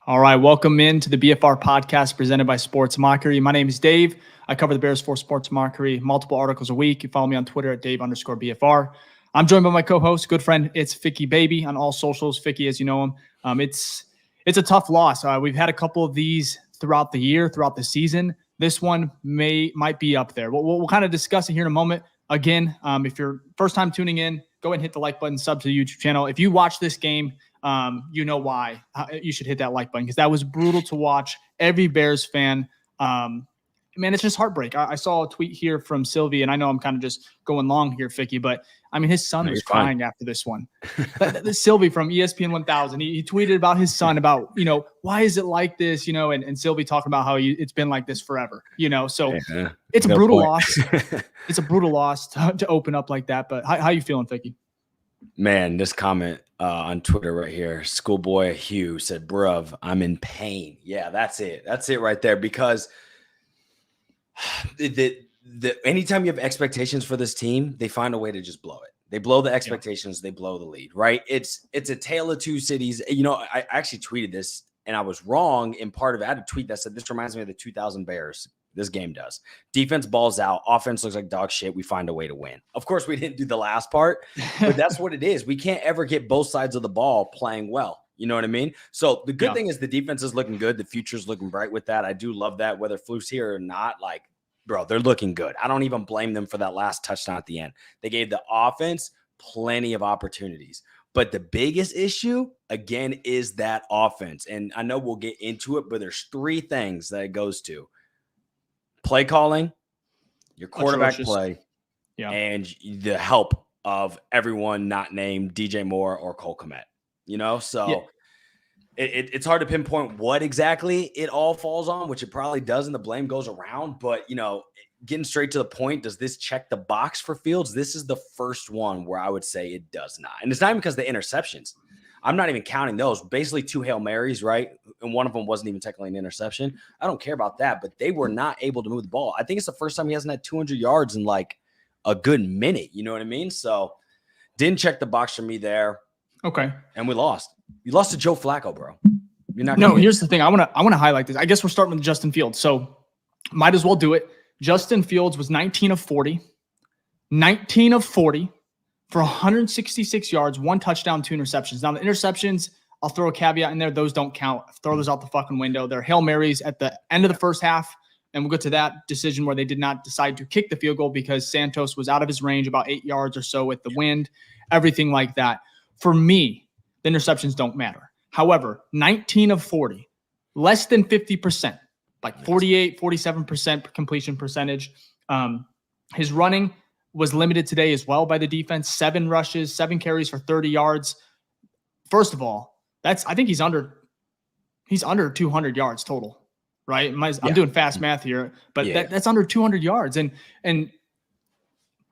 All right, welcome into the BFR Podcast presented by Sports Mockery. My name is Dave. I cover the Bears for Sports Mockery, multiple articles a week. You follow me on Twitter at Dave_BFR. I'm joined by my co-host, good friend, it's Ficky Baby on all socials. Ficky, as you know him. It's a tough loss. We've had a couple of these throughout the year, throughout the season. This one might be up there. We'll kind of discuss it here in a moment. Again, if you're first time tuning in, go ahead and hit the like button, sub to the YouTube channel. If you watch this game, you know why you should hit that like button, because that was brutal to watch. Every Bears fan, man, it's just heartbreak. I saw a tweet here from Sylvie, and I know I'm kind of just going long here, Ficky, but I mean, his son was crying after this one. Sylvie from ESPN 1000, he tweeted about his son, about, why is it like this, and Sylvie talking about how it's been like this forever, so it's a brutal loss. It's a brutal loss to open up like that. But how you feeling, Ficky? Man, this comment on Twitter right here, Schoolboy Hugh said, bruv, I'm in pain. Yeah, that's it. That's it right there. Because anytime you have expectations for this team, they find a way to just blow it. They blow the expectations. They blow the lead, right? It's a tale of two cities. I actually tweeted this, and I was wrong in part of it. I had a tweet that said, this reminds me of the 2000 Bears. This game does. Defense balls out. Offense looks like dog shit. We find a way to win. Of course, we didn't do the last part, but that's what it is. We can't ever get both sides of the ball playing well. You know what I mean? So the good thing is the defense is looking good. The future's looking bright with that. I do love that. Whether Fluke's here or not, bro, they're looking good. I don't even blame them for that last touchdown at the end. They gave the offense plenty of opportunities. But the biggest issue, again, is that offense. And I know we'll get into it, but there's three things that it goes to. Play calling, your quarterback play, and the help of everyone not named DJ Moore or Cole Kmet. So it's hard to pinpoint what exactly it all falls on, which it probably does, and the blame goes around. But, getting straight to the point, does this check the box for Fields? This is the first one where I would say it does not. And it's not even because of the interceptions. I'm not even counting those. Basically 2 Hail Marys, right? And one of them wasn't even technically an interception. I don't care about that, but they were not able to move the ball. I think it's the first time he hasn't had 200 yards in a good minute. You know what I mean? So didn't check the box for me there. Okay. And we lost. You lost to Joe Flacco, bro. You're not. No, here's the thing. I want to highlight this. I guess we're starting with Justin Fields. So might as well do it. Justin Fields was 19 of 40. 19 of 40. For 166 yards, 1 touchdown, 2 interceptions. Now, the interceptions, I'll throw a caveat in there. Those don't count. Throw those out the fucking window. They're Hail Marys at the end of the first half, and we'll get to that decision where they did not decide to kick the field goal because Santos was out of his range about 8 yards or so with the wind, everything like that. For me, the interceptions don't matter. However, 19 of 40, less than 50%, 48, 47% completion percentage. His running was limited today as well by the defense. 7 rushes, 7 carries for 30 yards. First of all, I think he's under 200 yards total, right? I'm doing fast math here, but that's under 200 yards. And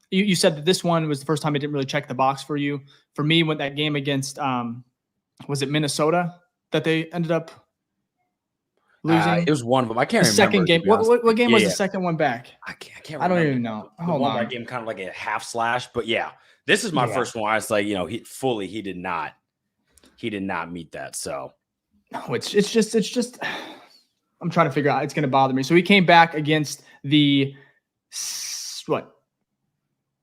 you said that this one was the first time it didn't really check the box for you. For me, with that game against, was it Minnesota that they ended up losing? It was one of them. I can't remember. Second game. What game was the second one back? I can't remember. I don't even know. Hold on. Game kind of like a half slash, but this is my first one. I was like, he did not meet that. So no, it's just I'm trying to figure out. It's going to bother me. So he came back against the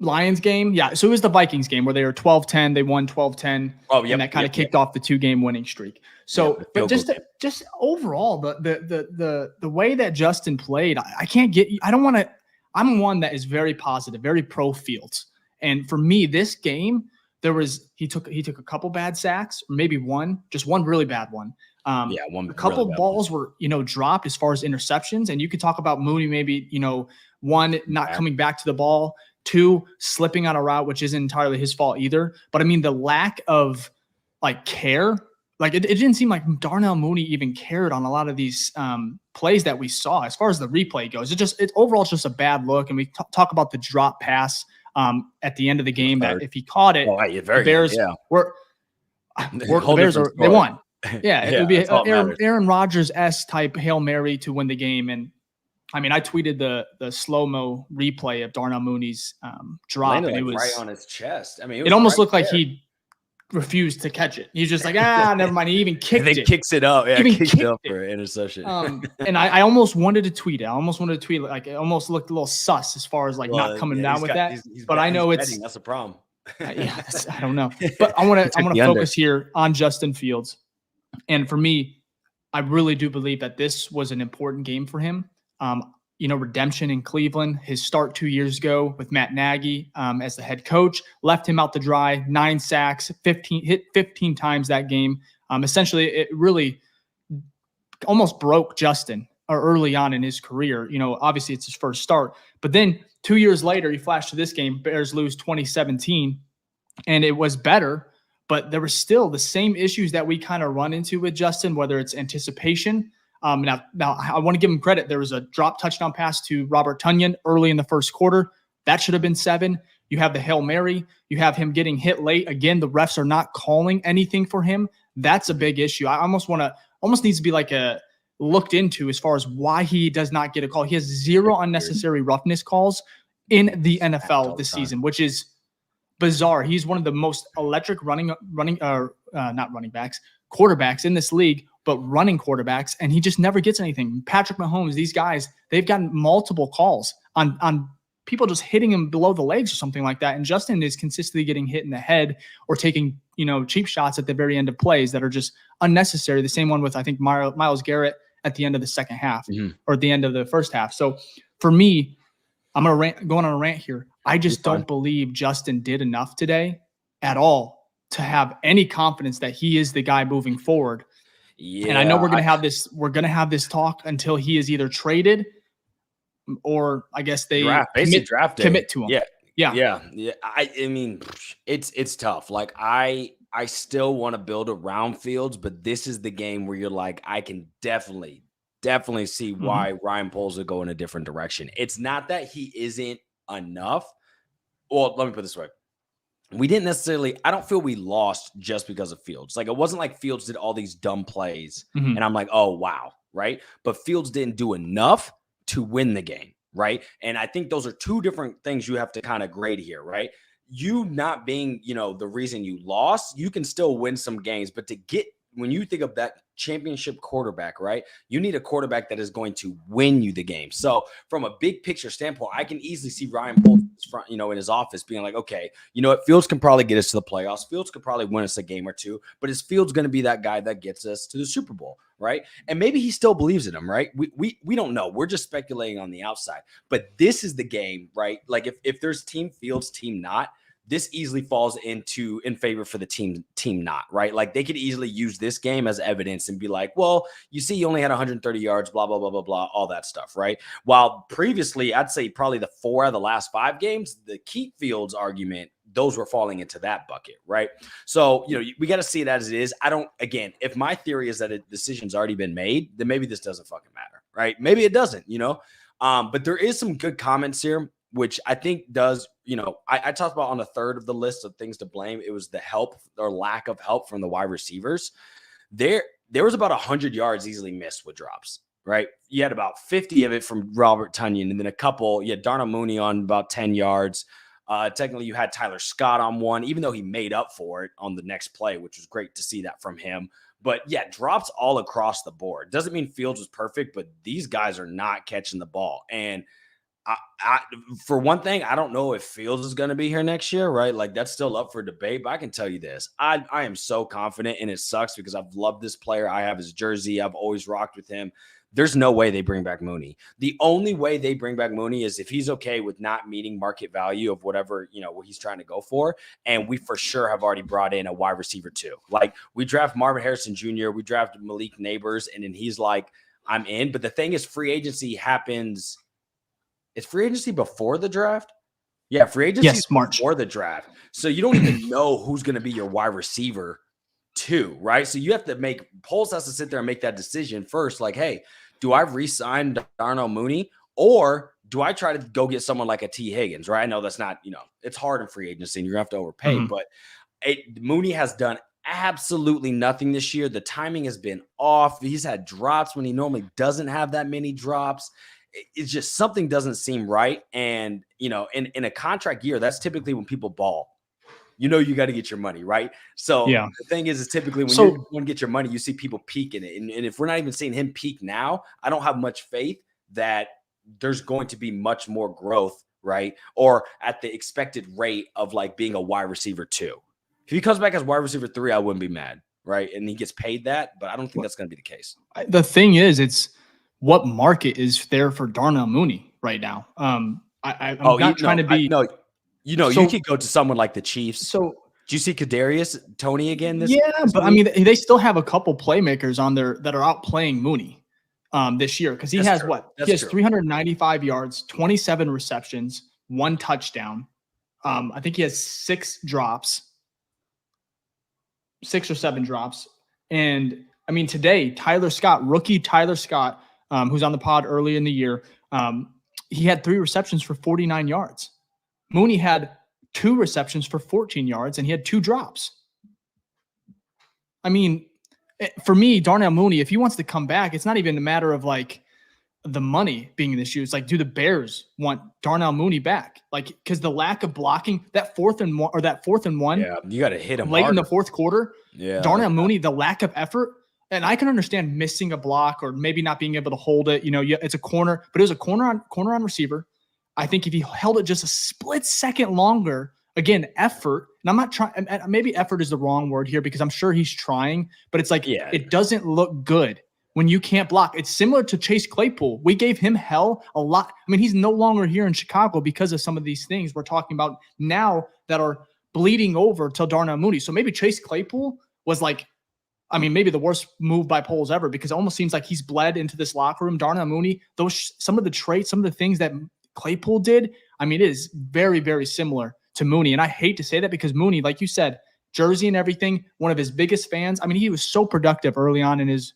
Lions game. Yeah. So it was the Vikings game where they were 12-10. They won 12-10. And that kind of kicked off the 2-game winning streak. So, but just overall, the way that Justin played, I'm one that is very positive, very pro Fields. And for me, this game, he took a couple bad sacks, or maybe just one really bad one. A couple really balls were, dropped as far as interceptions. And you could talk about Mooney, maybe, one, not coming back to the ball, 2, slipping on a route, which isn't entirely his fault either. But I mean, the lack of care, it didn't seem like Darnell Mooney even cared on a lot of these plays that we saw as far as the replay goes. Overall, it's just a bad look. And we talk about the drop pass at the end of the game that if he caught it, the Bears they won. It would be Aaron Rodgers-esque type Hail Mary to win the game. And I mean, I tweeted the slow-mo replay of Darnell Mooney's drop, and it was right on his chest. I mean, it almost looked like he refused to catch it. He's just like, never mind. He even kicked it. Kicks it up. Yeah, even kicks it up for an interception. And I almost wanted to tweet it. Like it almost looked a little sus as far as like not coming down with that. But I know it's that's a problem. I don't know. But I want to focus here on Justin Fields. And for me, I really do believe that this was an important game for him. Redemption in Cleveland, his start 2 years ago with Matt Nagy as the head coach, left him out to dry, 9 sacks, hit 15 times that game. Essentially, it really almost broke Justin early on in his career. Obviously it's his first start, but then 2 years later, he flashed to this game, Bears lose 2017, and it was better, but there were still the same issues that we kind of run into with Justin, whether it's anticipation. Now I want to give him credit. There was a drop touchdown pass to Robert Tonyan early in the first quarter. That should have been 7. You have the Hail Mary. You have him getting hit late. Again, the refs are not calling anything for him. That's a big issue. I almost needs to be like looked into as far as why he does not get a call. He has 0 unnecessary roughness calls in the NFL this season, which is bizarre. He's one of the most electric quarterbacks in this league, but running quarterbacks, and he just never gets anything. Patrick Mahomes, these guys, they've gotten multiple calls on people just hitting him below the legs or something like that. And Justin is consistently getting hit in the head or taking, cheap shots at the very end of plays that are just unnecessary. The same one with, I think, Myles Garrett at the end of the second half or at the end of the first half. So for me, I'm going on a rant here. I just don't believe Justin did enough today at all to have any confidence that he is the guy moving forward. Yeah, and I know we're going to have this talk until he is either traded or I guess they commit to him. Yeah. I mean, it's tough. Like I still want to build around Fields, but this is the game where you're like, I can definitely see why Ryan Poles would go in a different direction. It's not that he isn't enough. Well, let me put it this way. I don't feel we lost just because of Fields. Like, it wasn't like Fields did all these dumb plays and I'm like, oh, wow. Right. But Fields didn't do enough to win the game. Right. And I think those are two different things you have to kind of grade here. Right. You not being, the reason you lost, you can still win some games, but when you think of that championship quarterback, right, you need a quarterback that is going to win you the game. So from a big picture standpoint, I can easily see Ryan Poles in his office being like, okay, what, Fields can probably get us to the playoffs. Fields could probably win us a game or two, but is Fields going to be that guy that gets us to the Super Bowl, right? And maybe he still believes in him, right? We don't know. We're just speculating on the outside. But this is the game, right? Like if there's team Fields, team not, this easily falls in favor for the team not, right? Like they could easily use this game as evidence and be like, well, you see, you only had 130 yards, blah, blah, blah, blah, blah, all that stuff, right? While previously, I'd say probably the 4 out of the last 5 games, the keep Fields argument, those were falling into that bucket, right? So, we got to see it as it is. If my theory is that a decision's already been made, then maybe this doesn't fucking matter, right? Maybe it doesn't, but there is some good comments here, which I think does, I talked about on a third of the list of things to blame. It was the help or lack of help from the wide receivers. There was about 100 yards easily missed with drops, right? You had about 50 of it from Robert Tonyan, and then a couple, you had Darnell Mooney on about 10 yards. Technically, you had Tyler Scott on one, even though he made up for it on the next play, which was great to see that from him. But yeah, drops all across the board. Doesn't mean Fields was perfect, but these guys are not catching the ball. And for one thing, I don't know if Fields is going to be here next year, right? Like that's still up for debate, but I can tell you this. I am so confident, and it sucks because I've loved this player. I have his jersey. I've always rocked with him. There's no way they bring back Mooney. The only way they bring back Mooney is if he's okay with not meeting market value of whatever, what he's trying to go for. And we for sure have already brought in a wide receiver too. Like we draft Marvin Harrison Jr., we drafted Malik Neighbors, and then he's like, I'm in. But the thing is, free agency happens. Is free agency before the draft? Yeah, free agency is March. Before the draft. So you don't even know who's going to be your wide receiver too, right? So you have to Poles has to sit there and make that decision first. Like, hey, do I re-sign Darnell Mooney or do I try to go get someone like a T. Higgins, right? I know that's not, it's hard in free agency and you're going to have to overpay, but Mooney has done absolutely nothing this year. The timing has been off. He's had drops when he normally doesn't have that many drops. It's just something doesn't seem right. And, in a contract year, that's typically when people ball. you know you got to get your money, right? So Yeah. the thing is typically when you want to get your money, you see people peak in it. And if we're not even seeing him peak now, I don't have much faith that there's going to be much more growth, right? Or at the expected rate of like being a wide receiver 2. If he comes back as wide receiver 3, I wouldn't be mad, right? And he gets paid that, but I don't think that's going to be the case. The thing is, it's what market is there for Darnell Mooney right now. I'm not trying to be. You could go to someone like the Chiefs. So do you see Kadarius Toney again? This but week? I mean, they still have a couple playmakers on there that are outplaying Mooney this year because he has 395 yards, 27 receptions, 1 touchdown. I think he has 6 or 7 drops. And I mean, today, rookie Tyler Scott, who's on the pod early in the year, he had 3 receptions for 49 yards. Mooney had 2 receptions for 14 yards, and he had 2 drops. I mean, for me, Darnell Mooney, if he wants to come back, it's not even a matter of like the money being an issue. It's like, do the Bears want Darnell Mooney back? Like, because the lack of blocking, that 4th and 1, yeah, you got to hit him late in the 4th quarter. Yeah, Darnell Mooney, the lack of effort, and I can understand missing a block or maybe not being able to hold it. It's a corner, but it was a corner on receiver. I think if he held it just a split second longer, again, effort. And I'm not trying. Maybe effort is the wrong word here because I'm sure he's trying, but it's like it doesn't look good when you can't block. It's similar to Chase Claypool. We gave him hell a lot. I mean, he's no longer here in Chicago because of some of these things we're talking about now that are bleeding over to Darnell Mooney. So maybe Chase Claypool was like, I mean, maybe the worst move by Poles ever because it almost seems like he's bled into this locker room. Darnell Mooney, some of the traits, some of the things that Claypool did, I mean, it is very, very similar to Mooney. And I hate to say that because Mooney, like you said, jersey and everything, one of his biggest fans. I mean, he was so productive early on in his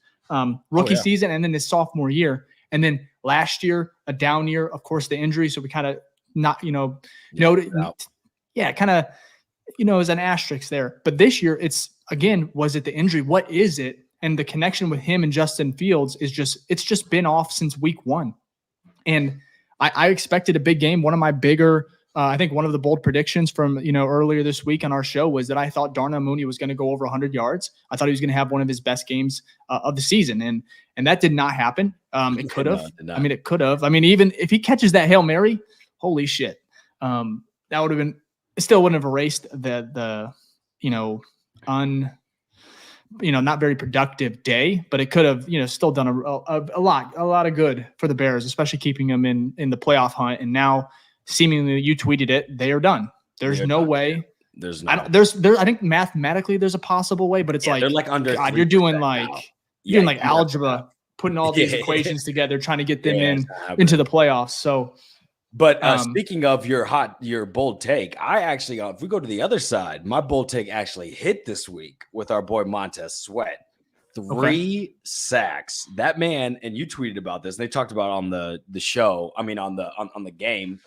rookie season and then his sophomore year. And then last year, a down year, of course, the injury. So we kind of noted, kind of, is an asterisk there. But this year, was it the injury? What is it? And the connection with him and Justin Fields it's just been off since week 1. And I expected a big game. One of my bigger, I think one of the bold predictions from, earlier this week on our show was that I thought Darnell Mooney was going to go over 100 yards. I thought he was going to have one of his best games of the season. And that did not happen. It could have. I mean, it could have. I mean, even if he catches that Hail Mary, holy shit. That would have been, it still wouldn't have erased the not very productive day, but it could have, still done a lot of good for the Bears, especially keeping them in the playoff hunt. And now, seemingly, you tweeted it, they are done. There's no way. There's no. I think mathematically there's a possible way, but it's they're like under. God, you're doing like algebra, putting all these equations together, trying to get them into the playoffs. So. But speaking of your bold take, I actually, if we go to the other side, my bold take actually hit this week with our boy Montez Sweat. 3 sacks. That man, and you tweeted about this, and they talked about on the show, I mean on the game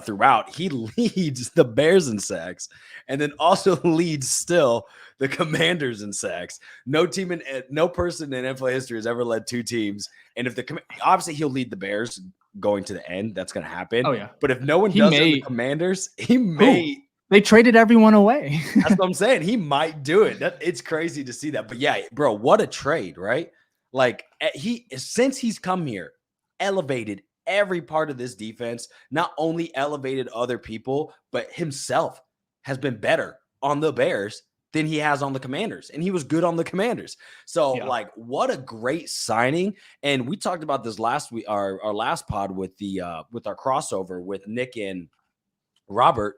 throughout, he leads the Bears in sacks and then also leads still the Commanders in sacks. No person in NFL history has ever led 2 teams. And if obviously he'll lead the Bears going to the end, that's going to happen. Oh yeah. But if no one does it, the Commanders, he may. They traded everyone away. That's what I'm saying. He might do it. It's crazy to see that. But yeah, bro, what a trade, right? Like since he's come here, elevated every part of this defense, not only elevated other people, but himself has been better on the Bears than he has on the Commanders. And he was good on the Commanders. So what a great signing. And we talked about this last week, our last pod with with our crossover with Nick and Robert.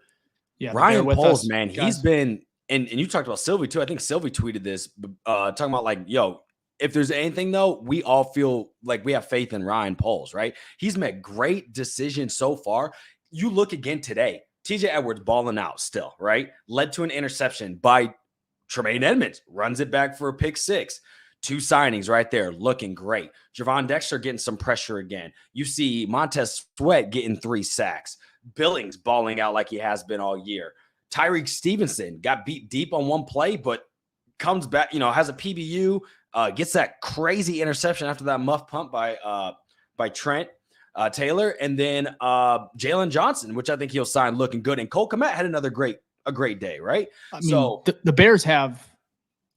Yeah, Ryan Poles, man, guys. He's been, and you talked about Sylvie too. I think Sylvie tweeted this, talking about if there's anything though, we all feel like we have faith in Ryan Poles, right? He's made great decisions so far. You look again today, TJ Edwards balling out still, right? Led to an interception by Tremaine Edmonds, runs it back for a pick 6. 2 signings right there, looking great. Javon Dexter getting some pressure again. You see Montez Sweat getting 3 sacks. Billings balling out like he has been all year. Tyreek Stevenson got beat deep on one play, but comes back, has a PBU, gets that crazy interception after that muff punt by Trent Taylor. And then Jalen Johnson, which I think he'll sign, looking good. And Cole Kmet had another great a great day, right? I mean, the Bears have,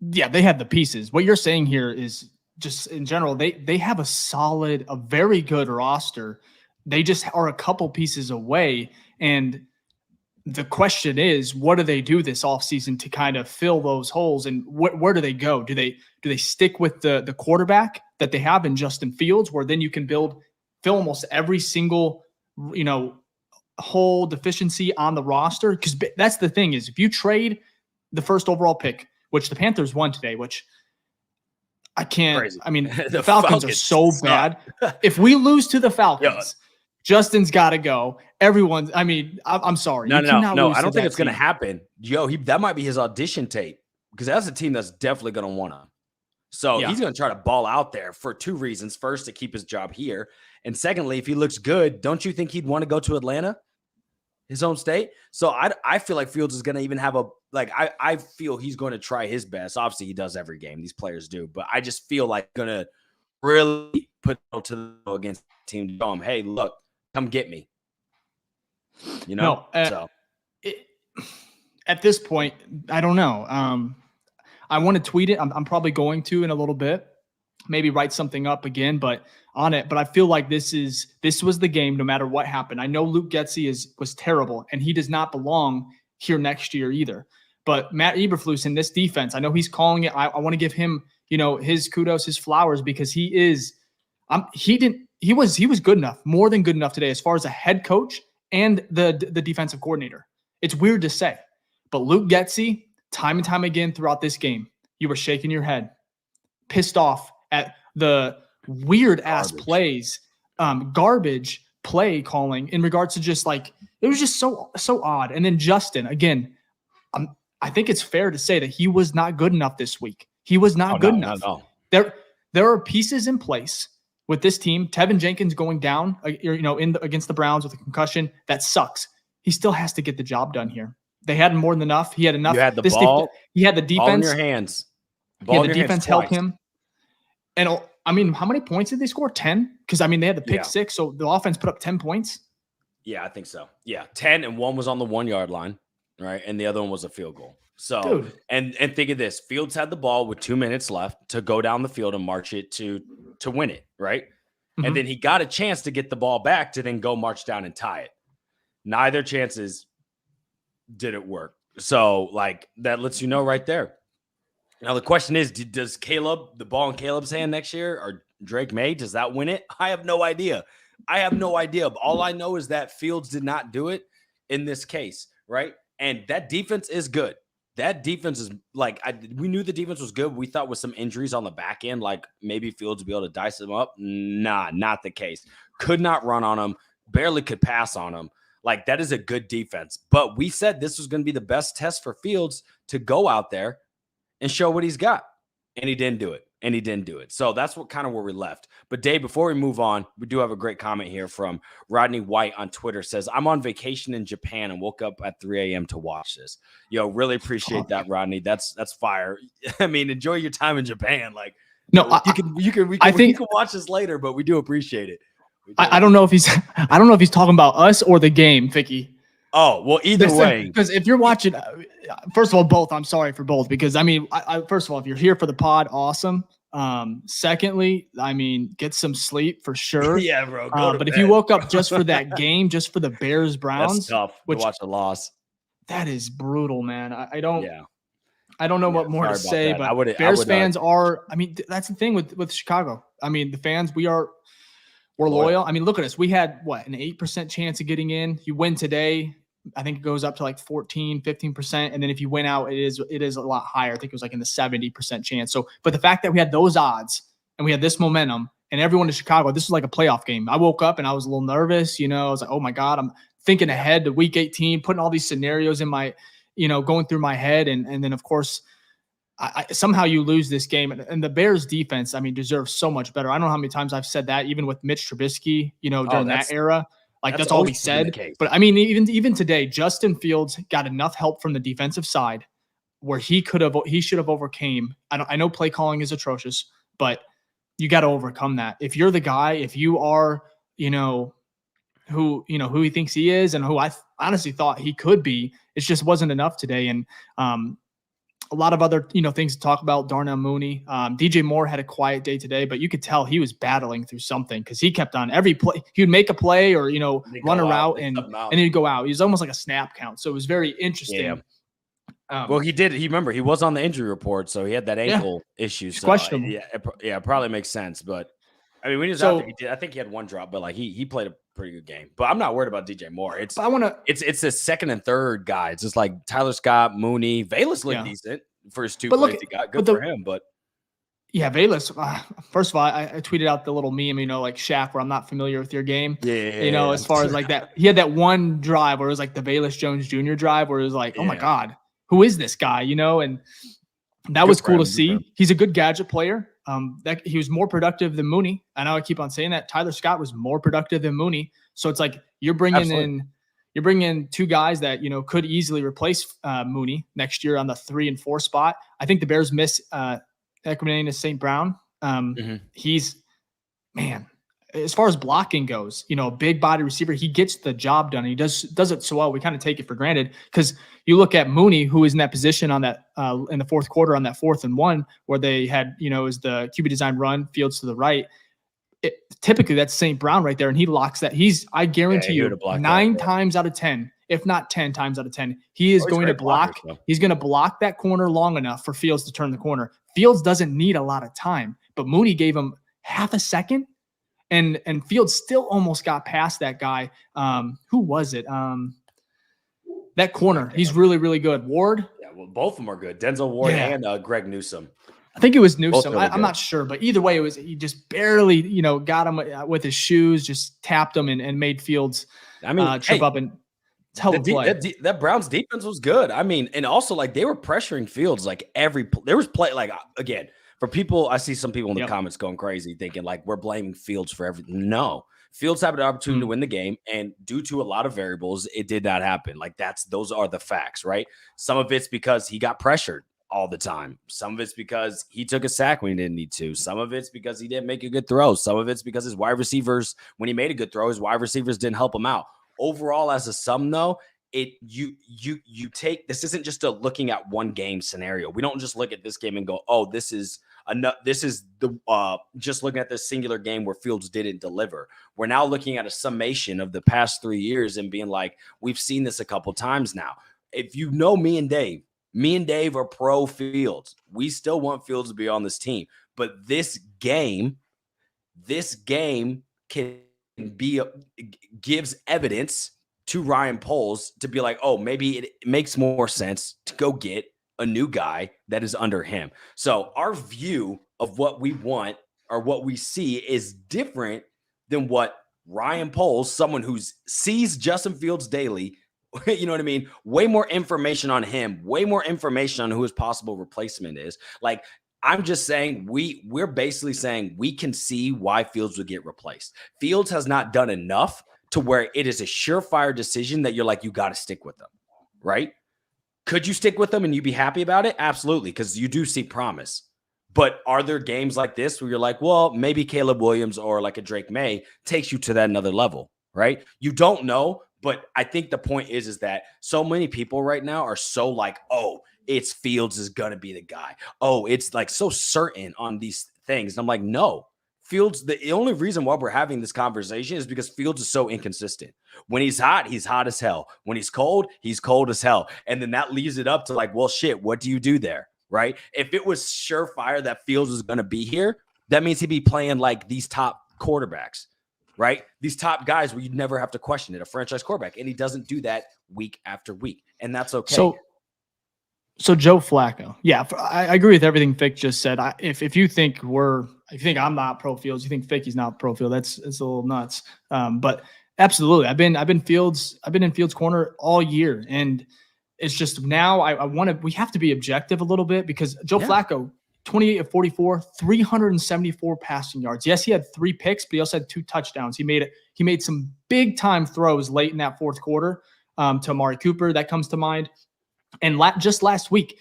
they have the pieces. What you're saying here is just in general, they have a very good roster. They just are a couple pieces away. And the question is, what do they do this offseason to kind of fill those holes? And where do they go? Do they stick with the quarterback that they have in Justin Fields, where then you can fill almost every single, whole deficiency on the roster? Because that's the thing is, if you trade the first overall pick, which the Panthers won today, which I can't. Crazy. I mean, the Falcons are so bad. If we lose to the Falcons, Justin's got to go. Everyone's. I mean, I'm sorry. No. I don't think it's going to happen. That might be his audition tape, because that's a team that's definitely going to want him. So he's going to try to ball out there for two reasons. First, to keep his job here, and secondly, if he looks good, don't you think he'd want to go to Atlanta, his home state? So I feel like Fields is going to even have I feel he's going to try his best. Obviously, he does every game. These players do. But I just feel like going to really put it to the against the team to show him, hey, look, come get me. At this point, I don't know. I want to tweet it. I'm probably going to in a little bit, maybe write something up again, but on it. But I feel like this was the game no matter what happened. I know Luke Getsy was terrible, and he does not belong here next year either. But Matt Eberflus in this defense, I know he's calling it. I want to give him, his kudos, his flowers, because he was good enough, more than good enough today as far as a head coach and the defensive coordinator. It's weird to say, but Luke Getsy, time and time again throughout this game, you were shaking your head, pissed off at the weird ass plays, garbage play calling in regards to just it was just so odd. And then Justin, again, I think it's fair to say that he was not good enough this week. He was not good enough. There are pieces in place with this team. Tevin Jenkins going down, against the Browns with a concussion, that sucks. He still has to get the job done here. They had more than enough. He had enough. You had the ball. He had the defense. Ball in your hands. The defense helped him. And I mean, how many points did they score? 10? Because, I mean, they had the pick 6, so the offense put up 10 points. Yeah, I think so. Yeah, 10, and one was on the 1-yard line, right? And the other one was a field goal. So, dude. And think of this. Fields had the ball with 2 minutes left to go down the field and march it to win it, right? Mm-hmm. And then he got a chance to get the ball back to then go march down and tie it. Neither chances didn't work. So, that lets you know right there. Now, the question is, does the ball in Caleb's hand next year, or Drake May, does that win it? I have no idea. All I know is that Fields did not do it in this case, right? And that defense is good. That defense is we knew the defense was good. We thought with some injuries on the back end, maybe Fields would be able to dice them up. Nah, not the case. Could not run on them. Barely could pass on them. That is a good defense. But we said this was going to be the best test for Fields to go out there and show what he's got. And he didn't do it. So that's where we're left. But Dave, before we move on, we do have a great comment here from Rodney White on Twitter. Says, I'm on vacation in Japan and woke up at 3 a.m. to watch this. Really appreciate that, Rodney. That's fire. I mean, enjoy your time in Japan. We can watch this later, but we do appreciate it. I don't know if he's talking about us or the game, Ficky. Oh, well, either way. Because if you're watching, first of all, both, I'm sorry for both. Because, I mean, first of all, if you're here for the pod, awesome. Secondly, I mean, get some sleep for sure. Yeah, bro. But if you woke up just for that game, just for the Bears-Browns. That's tough to watch a loss. That is brutal, man. I don't know what more to say, that. But Bears fans are, I mean, that's the thing with Chicago. I mean, the fans, we're loyal. I mean, look at us. We had, an 8% chance of getting in. You win today, I think it goes up to 14, 15%. And then if you win out, it is a lot higher. I think it was in the 70% chance. So, but the fact that we had those odds and we had this momentum and everyone in Chicago, this was like a playoff game. I woke up and I was a little nervous. I was like, oh my God, I'm thinking ahead to week 18, putting all these scenarios in my, going through my head. And then of course, I somehow you lose this game, and the Bears defense, I mean, deserves so much better. I don't know how many times I've said that, even with Mitch Trubisky, during that era. That's all we said. But I mean, even today, Justin Fields got enough help from the defensive side where he should have overcame. I know play calling is atrocious, but you got to overcome that. If you're the guy, if you are, who he thinks he is and who I honestly thought he could be. It just wasn't enough today. And a lot of other, things to talk about. Darnell Mooney, DJ Moore had a quiet day today, but you could tell he was battling through something because he kept on every play. He would make a play or, run a route and then he'd go out. He was almost like a snap count. So it was very interesting. Yeah. Well, he did. Remember, he was on the injury report, so he had that ankle issue. So questionable. It probably makes sense. But I mean, when he was out there, I think he had one drop, but like he played a pretty good game. But I'm not worried about DJ Moore. It's the second and third guy. It's just like Tyler Scott, Mooney, Velus looked decent for his two plays he got. Good for him, but. Yeah, Velus. First of all, I tweeted out the little meme, like Shaq, where I'm not familiar with your game. Yeah. As far as like that, he had that one drive where it was like the Velus Jones Jr. drive where it was like, oh my God, who is this guy? And that was cool to see. He's a good gadget player. That he was more productive than Mooney. I know I keep on saying that. Tyler Scott was more productive than Mooney. So it's like you're bringing in two guys that could easily replace Mooney next year on the 3 and 4 spot. I think the Bears miss Equanimeous St. Brown. He's, man, as far as blocking goes, big body receiver, he gets the job done. He does it so well. We kind of take it for granted because you look at Mooney, who is in that position on that in the fourth quarter on that 4th and 1 where they had, is the QB design run, Fields to the right. Typically that's St. Brown right there, and he locks that. I guarantee you 9 times out of 10, if not 10 times out of 10, he is going to block. He's going to block that corner long enough for Fields to turn the corner. Fields doesn't need a lot of time, but Mooney gave him half a second, and Fields still almost got past that guy. Who was it? That corner. He's really, really good. Ward. Yeah, well, both of them are good. Denzel Ward and Greg Newsome. I think it was Newsome. I'm not sure, but either way, he just barely, got him with his shoes, just tapped him and made Fields trip up and tell the play. That Browns defense was good. I mean, and also like they were pressuring Fields like there was play like again for people. I see some people in the comments going crazy thinking like we're blaming Fields for everything. No, Fields had an opportunity to win the game, and due to a lot of variables, it did not happen. Like those are the facts, right? Some of it's because he got pressured all the time. Some of it's because he took a sack when he didn't need to. Some of it's because he didn't make a good throw. Some of it's because his wide receivers, when he made a good throw, his wide receivers didn't help him out. Overall, as a sum, though, you take this isn't just a looking at one game scenario. We don't just look at this game and go, oh, this is the just looking at this singular game where Fields didn't deliver. We're now looking at a summation of the past 3 years and being like, we've seen this a couple times now. If you know me and Dave are pro Fields. We still want Fields to be on this team. But this game gives evidence to Ryan Poles to be like, oh, maybe it makes more sense to go get a new guy that is under him. So our view of what we want or what we see is different than what Ryan Poles, someone who sees Justin Fields daily, you know what I mean? Way more information on him, way more information on who his possible replacement is. Like, I'm just saying we're basically saying we can see why Fields would get replaced. Fields has not done enough to where it is a surefire decision that you're like, you got to stick with them, right? Could you stick with them and you be happy about it? Absolutely, because you do see promise. But are there games like this where you're like, well, maybe Caleb Williams or like a Drake May takes you to that another level, right? You don't know. But I think the point is that so many people right now are so like, oh, it's Fields is going to be the guy. Oh, it's like so certain on these things. And I'm like, no, Fields, the only reason why we're having this conversation is because Fields is so inconsistent. When he's hot as hell. When he's cold as hell. And then that leaves it up to like, well, shit, what do you do there? Right? If it was surefire that Fields was going to be here, that means he'd be playing like these top quarterbacks. Right? These top guys where you'd never have to question it, a franchise quarterback. And he doesn't do that week after week. And that's okay. So Joe Flacco. Yeah, I agree with everything Fick just said. If you think I'm not pro Fields, you think Ficky's not pro Field, it's a little nuts. But absolutely. I've been in Fields corner all year. And it's just now we have to be objective a little bit because Joe Flacco, 28 of 44, 374 passing yards. Yes, he had 3 picks, but he also had 2 touchdowns. He made some big time throws late in that fourth quarter to Amari Cooper. That comes to mind. And just last week,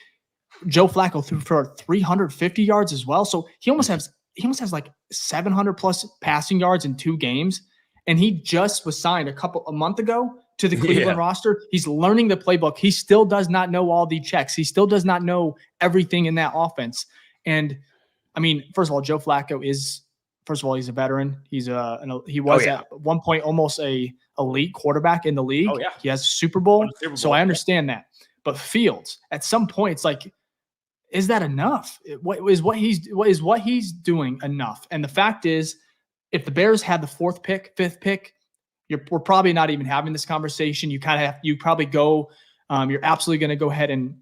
Joe Flacco threw for 350 yards as well. So he almost has like 700 plus passing yards in 2 games. And he just was signed a month ago to the Cleveland roster. He's learning the playbook. He still does not know all the checks. He still does not know everything in that offense. And I mean, first of all, Joe Flacco is, first of all, he's a veteran. He was at one point almost a elite quarterback in the league. Oh, yeah. He has a Super Bowl. So I understand that. But Fields, at some point, it's like, is that enough? Is what he's doing enough? And the fact is, if the Bears had the fifth pick, we're probably not even having this conversation. You probably go, you're absolutely going to go ahead and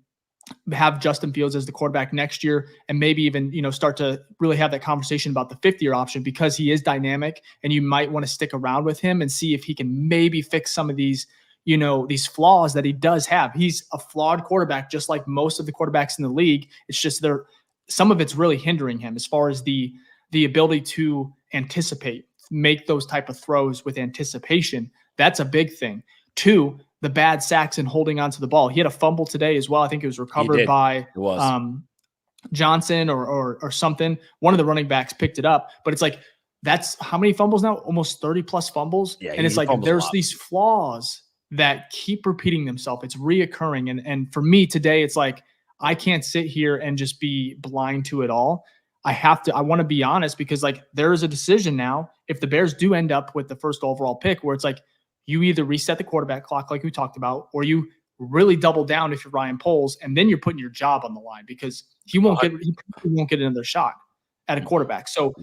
have Justin Fields as the quarterback next year, and maybe even, start to really have that conversation about the fifth-year option, because he is dynamic and you might want to stick around with him and see if he can maybe fix some of these, these flaws that he does have. He's a flawed quarterback, just like most of the quarterbacks in the league. It's just some of it's really hindering him as far as the ability to anticipate, make those type of throws with anticipation. That's a big thing. 2, the bad sacks and holding onto the ball. He had a fumble today as well. I think it was recovered by Johnson or something. One of the running backs picked it up, but it's like, that's how many fumbles now? Almost 30 plus fumbles. Yeah, and it's like, there's these flaws that keep repeating themselves. It's reoccurring. And for me today, it's like, I can't sit here and just be blind to it all. I want to be honest, because like, there is a decision now. If the Bears do end up with the first overall pick, where it's like, you either reset the quarterback clock like we talked about, or you really double down if you're Ryan Poles, and then you're putting your job on the line, because he won't get another shot at a quarterback. So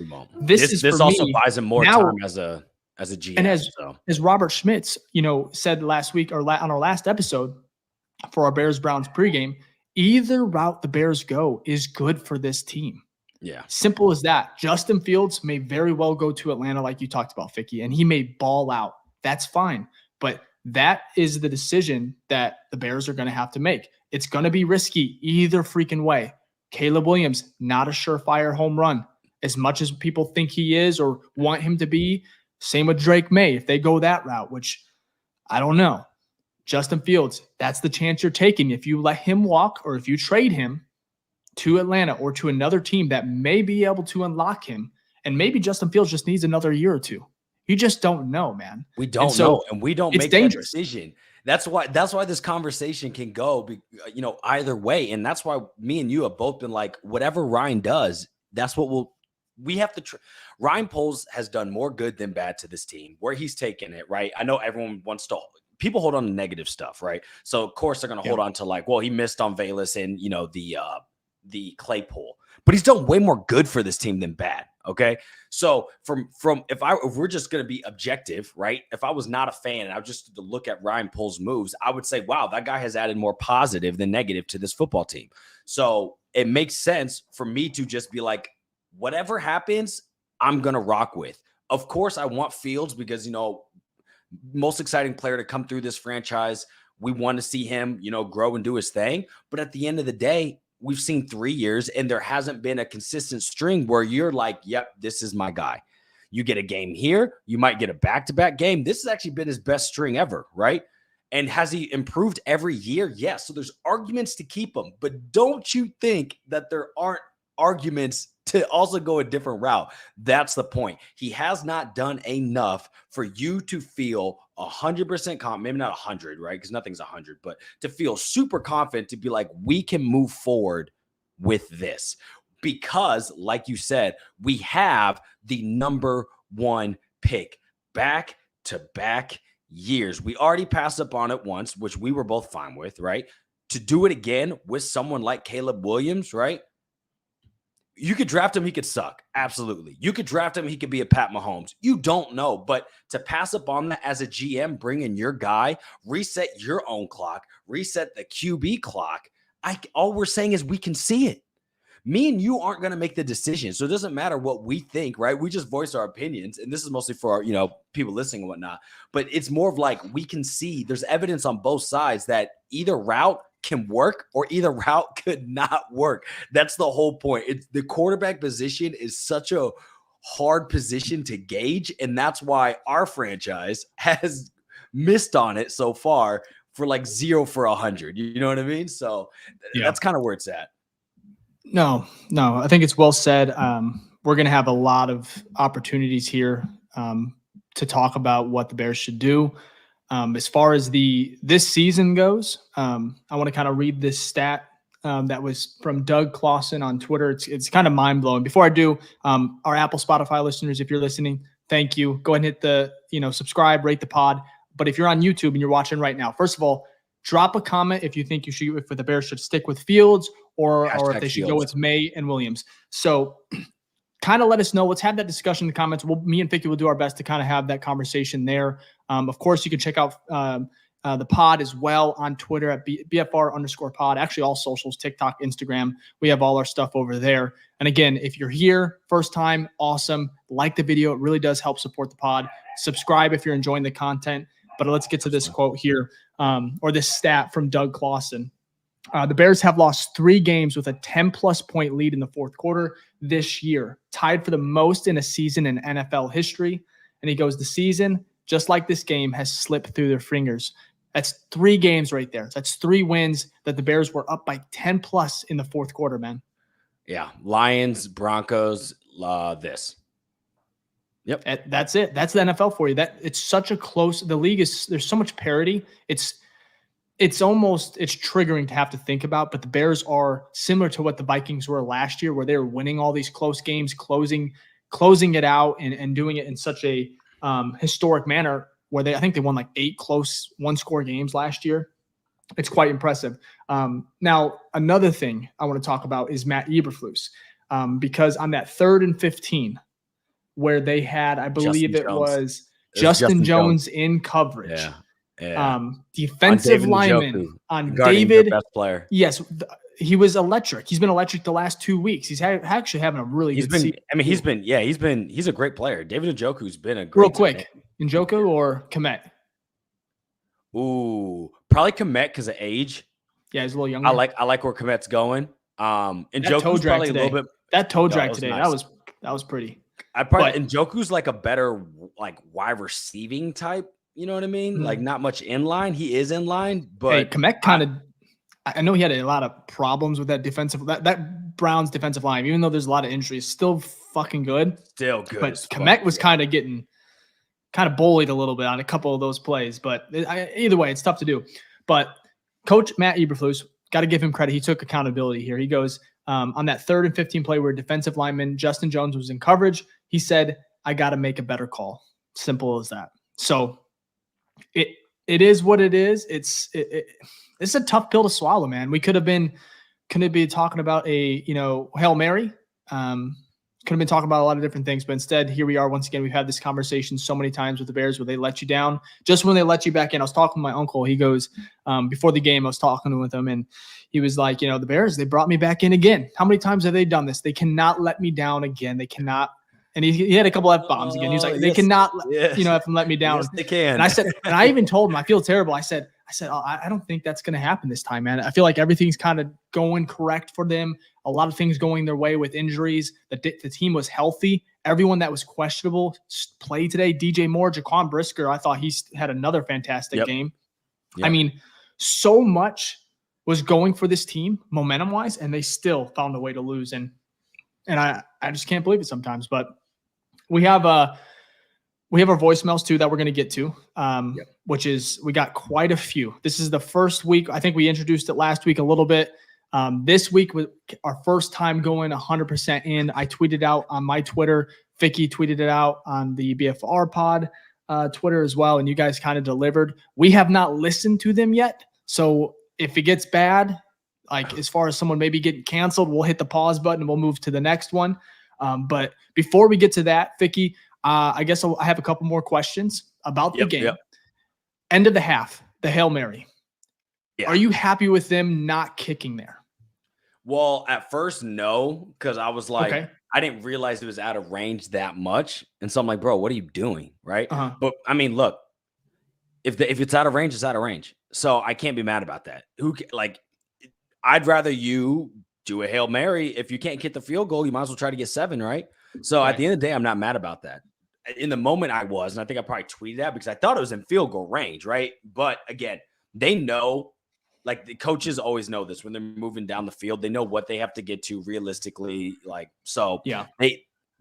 this also buys him more time as a GM. And as Robert Schmitz, said last week, or on our last episode for our Bears Browns pregame, either route the Bears go is good for this team. Yeah. Simple as that. Justin Fields may very well go to Atlanta, like you talked about, Ficky, and he may ball out. That's fine. But that is the decision that the Bears are going to have to make. It's going to be risky either freaking way. Caleb Williams, not a surefire home run, as much as people think he is or want him to be. Same with Drake May, if they go that route, which I don't know. Justin Fields, that's the chance you're taking. If you let him walk, or if you trade him to Atlanta or to another team that may be able to unlock him, and maybe Justin Fields just needs another year or two. You just don't know, man. We don't know, and we don't make that decision. That's why this conversation can go, either way. And that's why me and you have both been like, whatever Ryan does, that's what we have to. Ryan Poles has done more good than bad to this team, where he's taken it, right? I know everyone wants to. People hold on to negative stuff, right? So of course they're going to hold on to like, well, he missed on Valus and the Claypool, but he's done way more good for this team than bad. Okay. So if we're just going to be objective, right? If I was not a fan and I was just to look at Ryan Poles' moves, I would say, wow, that guy has added more positive than negative to this football team. So it makes sense for me to just be like, whatever happens, I'm going to rock with. Of course, I want Fields because, most exciting player to come through this franchise. We want to see him, grow and do his thing. But at the end of the day, we've seen 3 years and there hasn't been a consistent string where you're like, yep, this is my guy. You get a game here. You might get a back-to-back game. This has actually been his best string ever, right? And has he improved every year? Yes. So there's arguments to keep him. But don't you think that there aren't arguments to also go a different route? That's the point. He has not done enough for you to feel 100% confident, maybe not 100, right? Because nothing's 100, but to feel super confident to be like, we can move forward with this. Because, like you said, we have the number 1 pick back-to-back years. We already passed up on it once, which we were both fine with, right? To do it again with someone like Caleb Williams, right? You could draft him, he could suck. Absolutely. You could draft him, he could be a Pat Mahomes. You don't know. But to pass up on that as a GM, bring in your guy, reset your own clock, reset the QB clock, all we're saying is we can see it. Me and you aren't going to make the decision. So it doesn't matter what we think, right? We just voice our opinions. And this is mostly for our, people listening and whatnot. But it's more of like, we can see there's evidence on both sides that either route can work or either route could not work. That's the whole point. It's the quarterback position is such a hard position to gauge. And that's why our franchise has missed on it so far for like 0 for 100. You know what I mean? So that's kind of where it's at. No, I think it's well said. We're going to have a lot of opportunities here to talk about what the Bears should do. As far as this season goes, I want to kind of read this stat that was from Doug Clausen on Twitter. It's kind of mind blowing. Before I do, our Apple, Spotify listeners, if you're listening, thank you. Go ahead and hit the subscribe, rate the pod. But if you're on YouTube and you're watching right now, first of all, drop a comment if you think if the Bears should stick with Fields or if they should go with May and Williams. So kind of let us know. Let's have that discussion in the comments. Me and Ficky will do our best to kind of have that conversation there. Of course, you can check out the pod as well on Twitter at BFR_pod. Actually, all socials, TikTok, Instagram. We have all our stuff over there. And again, if you're here, first time, awesome. Like the video. It really does help support the pod. Subscribe if you're enjoying the content. But let's get to this quote here, or this stat from Doug Clausen. The Bears have lost 3 games with a 10-plus point lead in the fourth quarter this year, tied for the most in a season in NFL history. And he goes, the season, just like this game, has slipped through their fingers. That's 3 games right there. That's 3 wins that the Bears were up by 10-plus in the fourth quarter, man. Yeah, Lions, Broncos, this. Yep, that's it. That's the NFL for you. It's such a close. The league there's so much parity. It's triggering to have to think about, but the Bears are similar to what the Vikings were last year, where they were winning all these close games, closing it out and doing it in such a historic manner where I think they won like 8 close 1-score games last year. It's quite impressive. Now, another thing I want to talk about is Matt Eberflus, because on that 3rd and 15 where they had, I believe it was Justin Jones in coverage. Yeah. Yeah. Defensive lineman on David, best player. Yes, he was electric. He's been electric the last 2 weeks. He's actually having a really good season. I mean, he's a great player. David Njoku's been a great. Real quick, Njoku or Kmet? Ooh, probably Kmet because of age. Yeah, he's a little younger. I like where Kmet's going. Njoku's probably a little bit. That toe drag today, nice. that was pretty. Njoku's like a better like wide receiving type. You know what I mean? Mm-hmm. Like not much in line. He is in line, but hey, Kmet kind of. I know he had a lot of problems with that that Browns defensive line. Even though there's a lot of injuries, still fucking good. Still good. But Kmet was kind of getting bullied a little bit on a couple of those plays. But either way, it's tough to do. But Coach Matt Eberflus, got to give him credit. He took accountability here. He goes on that 3rd and 15 play where defensive lineman Justin Jones was in coverage. He said, "I got to make a better call." Simple as that. So. It is what it is. It's a tough pill to swallow, man. We could have been talking about a Hail Mary. Could have been talking about a lot of different things, but instead here we are once again. We've had this conversation so many times with the Bears where they let you down just when they let you back in. I was talking to my uncle. He goes before the game. I was talking with him and he was like, the Bears, they brought me back in again. How many times have they done this? They cannot let me down again. They cannot. And he had a couple F-bombs again. He was like, they cannot, let them let me down. Yes, they can. And I said, and I even told him, I feel terrible. I said, I don't think that's going to happen this time, man. I feel like everything's kind of going correct for them. A lot of things going their way with injuries. The team was healthy. Everyone that was questionable played today. DJ Moore, Jaquan Brisker, I thought he's had another fantastic game. Yep. I mean, so much was going for this team momentum-wise, and they still found a way to lose. And I just can't believe it sometimes, but we have our voicemails too that we're going to get to, which is we got quite a few. This is the first week. I think we introduced it last week a little bit. This week was our first time going 100% in. I tweeted out on my Twitter. Ficky tweeted it out on the BFR pod Twitter as well, and you guys kind of delivered. We have not listened to them yet, so if it gets bad, like as far as someone maybe getting canceled, we'll hit the pause button and we'll move to the next one. But before we get to that, Ficky, I guess I have a couple more questions about the game. End of the half, the Hail Mary. Yeah. Are you happy with them not kicking there? Well, at first, no, because I was like, I didn't realize it was out of range that much. And so I'm like, bro, what are you doing? Right. But I mean, look, if it's out of range, it's out of range. So I can't be mad about that. I'd rather you do a Hail Mary. If you can't get the field goal, you might as well try to get 7, right? So at the end of the day, I'm not mad about that. In the moment I was, and I think I probably tweeted that because I thought it was in field goal range, right? But again, they know, like the coaches always know this when they're moving down the field. They know what they have to get to realistically.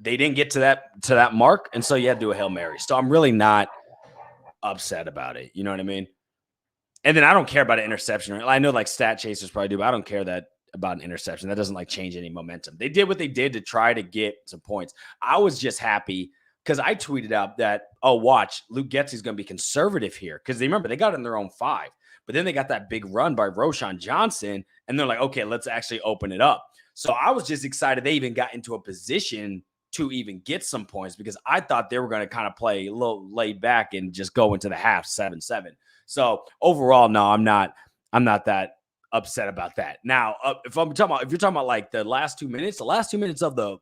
they didn't get to that mark, and so you had to do a Hail Mary. So I'm really not upset about it. You know what I mean? And then I don't care about an interception. I know like stat chasers probably do, but I don't care about an interception. That doesn't like change any momentum. They did what they did to try to get some points. I was just happy because I tweeted out that, oh, watch, Luke Getsy's going to be conservative here. Because remember, they got in their own 5. But then they got that big run by Roschon Johnson, and they're like, okay, let's actually open it up. So I was just excited they even got into a position to even get some points because I thought they were going to kind of play a little laid back and just go into the half 7-7. So overall, no, I'm not that upset about that. Now, if you're talking about like the last 2 minutes of the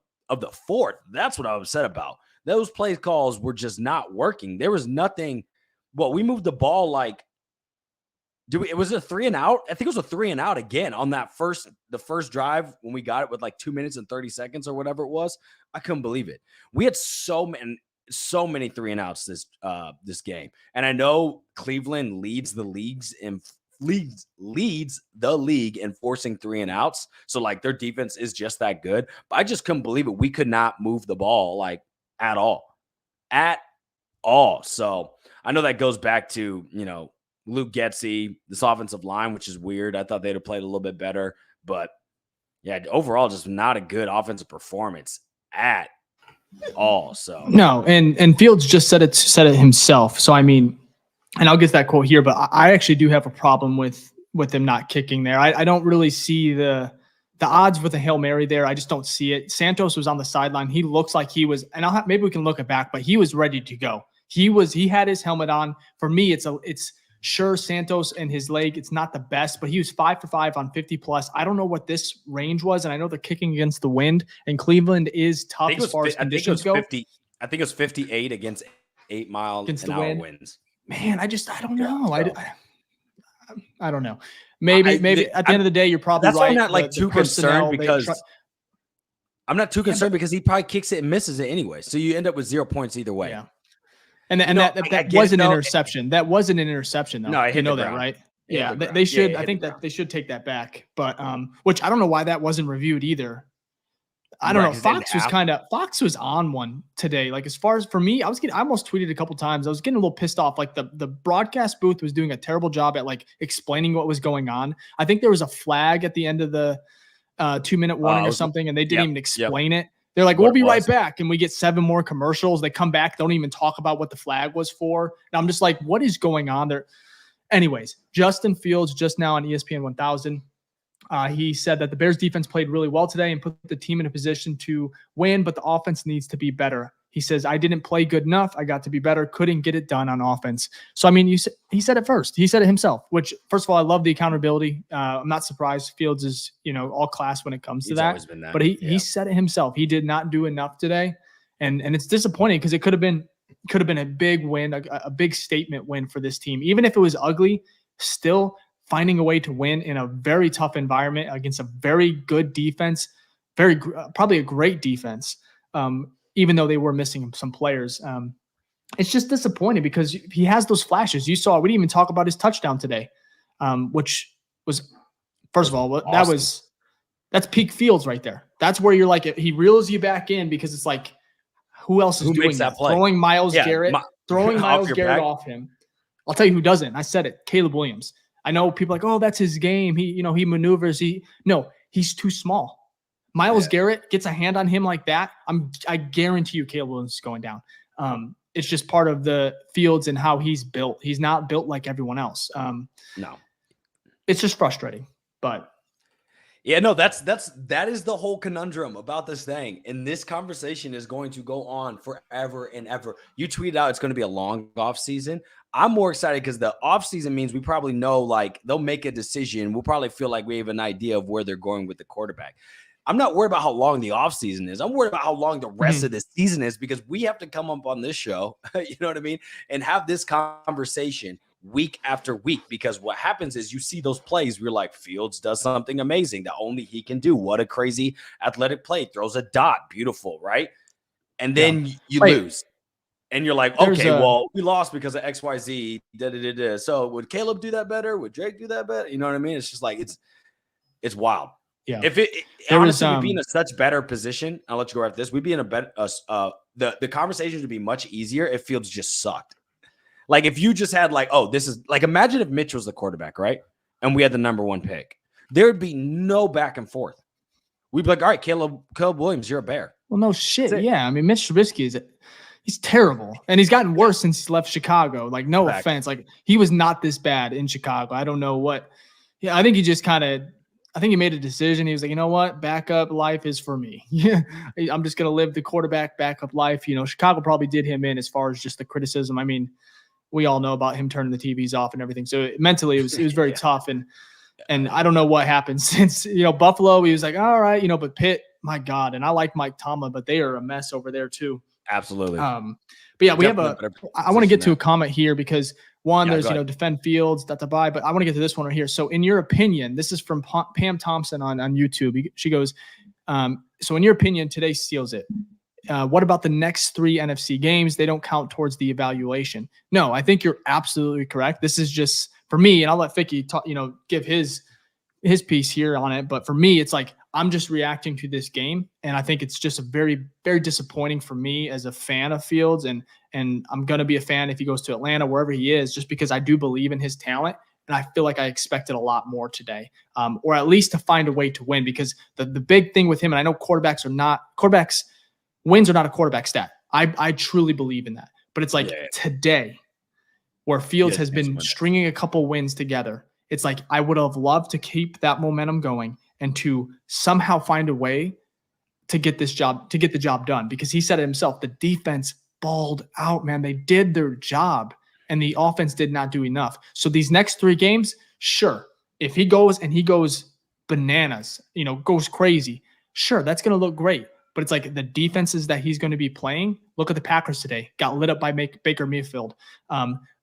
fourth, that's what I'm upset about. Those play calls were just not working. There was nothing. Well, we moved the ball like, it was a 3 and out. I think it was a 3 and out again on the first drive when we got it with like 2 minutes and 30 seconds or whatever it was. I couldn't believe it. We had so many 3 and outs this game. And I know Cleveland leads the league in forcing 3 and outs. So like their defense is just that good. But I just couldn't believe it. We could not move the ball like at all. So I know that goes back to, Luke Getsy, this offensive line, which is weird. I thought they'd have played a little bit better, but yeah, overall, just not a good offensive performance at all. So no, and Fields just said it himself. So I mean, and I'll get that quote here, but I actually do have a problem with them not kicking there. I don't really see the odds with a Hail Mary there. I just don't see it. Santos was on the sideline. He looks like he was, and maybe we can look it back, but he was ready to go. He had his helmet on. For me, it's sure, Santos and his leg, it's not the best, but he was 5 for 5 on 50 plus. I don't know what this range was, and I know they're kicking against the wind, and Cleveland is tough as far as conditions go. I think it was 58 against 8 mile an hour winds. Man, I don't know. I don't know. Maybe at the end of the day, you're probably that's right. That's why I'm not like too concerned because I'm not too concerned because he probably kicks it and misses it anyway. So you end up with 0 points either way. Yeah. And that was an interception. That wasn't an interception, though. No, you know that, right? Yeah, they should. I think that they should take that back. But which I don't know why that wasn't reviewed either. I don't know. Fox was on one today. Like as far as for me, I almost tweeted a couple times. I was getting a little pissed off. Like the broadcast booth was doing a terrible job at like explaining what was going on. I think there was a flag at the end of the 2-minute warning or something, and they didn't even explain it. They're like, we'll be right back. And we get 7 more commercials. They come back, don't even talk about what the flag was for. And I'm just like, what is going on there? Anyways, Justin Fields just now on ESPN 1000. He said that the Bears defense played really well today and put the team in a position to win, but the offense needs to be better. He says, I didn't play good enough. I got to be better. Couldn't get it done on offense. So, I mean, he said it first. He said it himself, which, first of all, I love the accountability. I'm not surprised. Fields is, all class when it comes to that. But he said it himself. He did not do enough today. And it's disappointing because it could have been a big win, a big statement win for this team. Even if it was ugly, still finding a way to win in a very tough environment against a very good defense, probably a great defense. Even though they were missing some players. It's just disappointing because he has those flashes. You saw, we didn't even talk about his touchdown today, which was, first of all, awesome. That's peak Fields right there. That's where you're like, he reels you back in because it's like, who else is doing that? Throwing Myles Garrett, off him. I'll tell you who doesn't. I said it, Caleb Williams. I know people are like, oh, that's his game. He maneuvers. He's too small. Myles Garrett gets a hand on him like that. I guarantee you Caleb Williams is going down. It's just part of the Fields and how he's built. He's not built like everyone else. No. It's just frustrating, but yeah, no, that is the whole conundrum about this thing. And this conversation is going to go on forever and ever. You tweeted out it's going to be a long off season. I'm more excited because the offseason means we probably know, like, they'll make a decision. We'll probably feel like we have an idea of where they're going with the quarterback. I'm not worried about how long the offseason is. I'm worried about how long the rest of the season is because we have to come up on this show, you know what I mean, and have this conversation week after week because what happens is you see those plays where you're like, Fields does something amazing that only he can do. What a crazy athletic play. Throws a dot. Beautiful, right? And then you lose. And you're like, okay, well, we lost because of XYZ. So would Caleb do that better? Would Drake do that better? You know what I mean? It's just like it's wild. Yeah. If it honestly, we'd be in a such better position. I'll let you go after this. We'd be in a better. The conversations would be much easier if Fields just sucked. Like if you just had like, oh, this is like, imagine if Mitch was the quarterback, right? And we had the number 1 pick. There would be no back and forth. We'd be like, all right, Caleb Williams, you're a Bear. Well, no shit. Yeah. I mean, Mitch Trubisky he's terrible. And he's gotten worse since he's left Chicago. Like, no offense. Like, he was not this bad in Chicago. I don't know what. Yeah, I think he just I think he made a decision. He was like, you know what? Backup life is for me. Yeah. I'm just going to live the quarterback backup life. You know, Chicago probably did him in as far as just the criticism. I mean, we all know about him turning the TVs off and everything. So mentally, it was very tough. And I don't know what happened since, you know, Buffalo, he was like, all right, you know, but Pitt, my God. And I like Mike Tomlin, but they are a mess over there too. Absolutely. But yeah, we have I want to get to a comment here because there's, you know, defend Fields, but I want to get to this one right here. So in your opinion, this is from Pam Thompson on YouTube. She goes, so in your opinion, today seals it. What about the next 3 NFC games? They don't count towards the evaluation. No, I think you're absolutely correct. This is just for me, and I'll let Ficky give his piece here on it. But for me, it's like I'm just reacting to this game, and I think it's just a very, very disappointing for me as a fan of Fields, and I'm gonna be a fan if he goes to Atlanta, wherever he is, just because I do believe in his talent, and I feel like I expected a lot more today, or at least to find a way to win. Because the big thing with him, and I know quarterbacks wins are not a quarterback stat. I truly believe in that, but it's like today, where Fields has been stringing a couple wins together. It's like I would have loved to keep that momentum going and to somehow find a way to get the job done, because he said it himself, the defense balled out, man. They did their job and the offense did not do enough. So these next 3 games, sure, if he goes bananas, you know, goes crazy, sure, that's going to look great. But it's like the defenses that he's going to be playing. Look at the Packers today, got lit up by Baker Mayfield.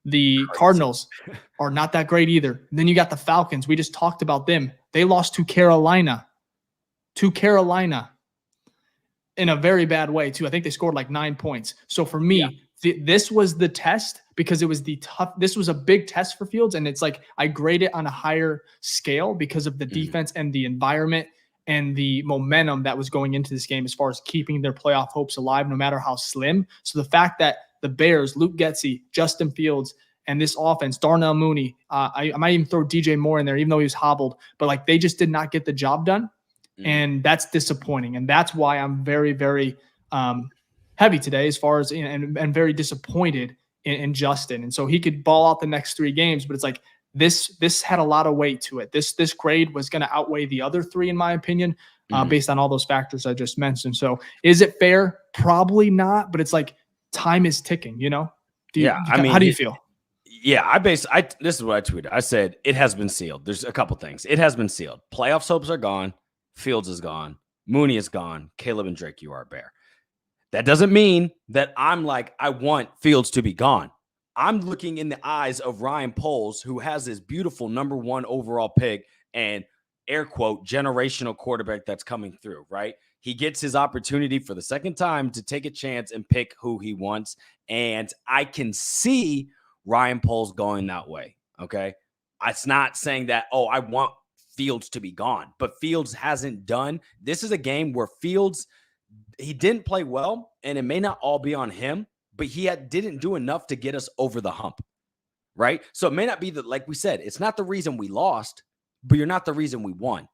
The Cardinals are not that great either. And then you got the Falcons. We just talked about them. They lost to Carolina in a very bad way too. I think they scored like 9 points. So for me, this was the test, because it was this was a big test for Fields. And it's like, I grade it on a higher scale because of the defense and the environment and the momentum that was going into this game as far as keeping their playoff hopes alive, no matter how slim. So the fact that the Bears, Luke Getsy, Justin Fields, and this offense, Darnell Mooney, I might even throw DJ Moore in there, even though he was hobbled, but like they just did not get the job done. And that's disappointing. And that's why I'm very, very heavy today as far as, and very disappointed in Justin. And so he could ball out the next 3 games, but it's like, this had a lot of weight to it. This grade was going to outweigh the other 3, in my opinion, based on all those factors I just mentioned. So is it fair? Probably not, but it's like time is ticking, you know? How do you feel? Yeah, this is what I tweeted. I said, it has been sealed. There's a couple things. It has been sealed. Playoffs hopes are gone. Fields is gone. Mooney is gone. Caleb and Drake, you are a Bear. That doesn't mean that I'm like, I want Fields to be gone. I'm looking in the eyes of Ryan Poles, who has this beautiful number 1 overall pick and air quote generational quarterback that's coming through, right? He gets his opportunity for the second time to take a chance and pick who he wants. And I can see Ryan Poles going that way. Okay. It's not saying that, oh, I want Fields to be gone, but Fields hasn't done. This is a game where Fields, he didn't play well, and it may not all be on him, but he didn't do enough to get us over the hump, right? So it may not be that, like we said, it's not the reason we lost, but you're not the reason we won.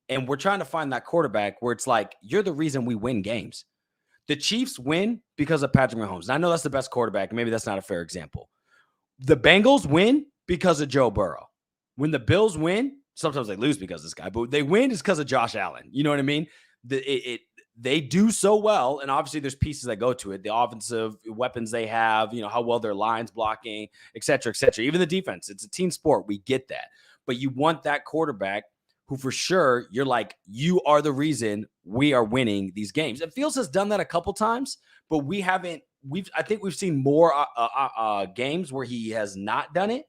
And we're trying to find that quarterback where it's like, you're the reason we win games. The Chiefs win because of Patrick Mahomes. And I know that's the best quarterback. Maybe that's not a fair example. The Bengals win because of Joe Burrow. When the Bills win, sometimes they lose because of this guy, but they win is because of Josh Allen. You know what I mean? They do so well, and obviously there's pieces that go to it. The offensive weapons they have, you know, how well their line's blocking, et cetera, et cetera. Even the defense, it's a team sport. We get that. But you want that quarterback who for sure you're like, you are the reason we are winning these games. And Fields has done that a couple times, but I think we've seen more games where he has not done it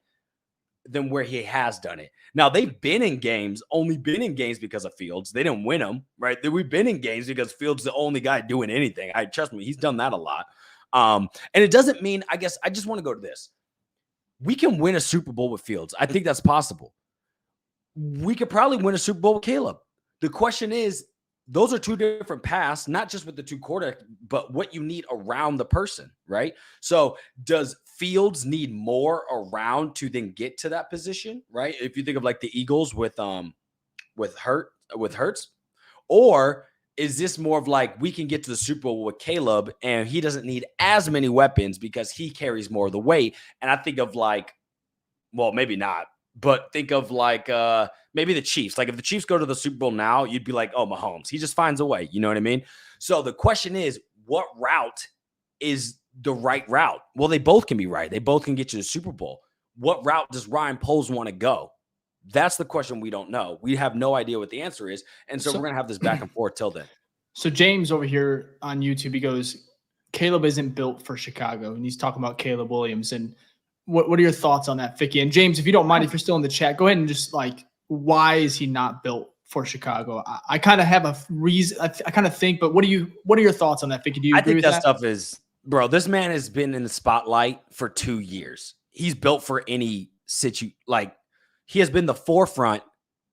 than where he has done it. Now, they've been in games, only been in games because of Fields. They didn't win them, right? We've been in games because Fields is the only guy doing anything. Trust me, he's done that a lot. And it doesn't mean, I guess, I just want to go to this. We can win a Super Bowl with Fields. I think that's possible. We could probably win a Super Bowl with Caleb. The question is, those are two different paths, not just with the two quarterbacks, but what you need around the person, right? So does Fields need more around to then get to that position, right? If you think of like the Eagles with Hurts, or is this more of like we can get to the Super Bowl with Caleb and he doesn't need as many weapons because he carries more of the weight? And I think of like, well, maybe not, but think of like maybe the Chiefs. Like if the Chiefs go to the Super Bowl now, you'd be like, oh, Mahomes, he just finds a way. You know what I mean? So the question is, what route is the right route? Well, they both can be right. They both can get you to the Super Bowl. What route does Ryan Poles want to go? That's the question we don't know. We have no idea what the answer is. And so we're going to have this back and forth till then. So James over here on YouTube, he goes, Caleb isn't built for Chicago. And he's talking about Caleb Williams. And what are your thoughts on that, Ficky? And James, if you don't mind, if you're still in the chat, go ahead and just like, why is he not built for Chicago? I kind of have a reason. I kind of think, but what are your thoughts on that, Ficky? Do you agree with that? I think that stuff is, bro, this man has been in the spotlight for 2 years. He's built for any like he has been the forefront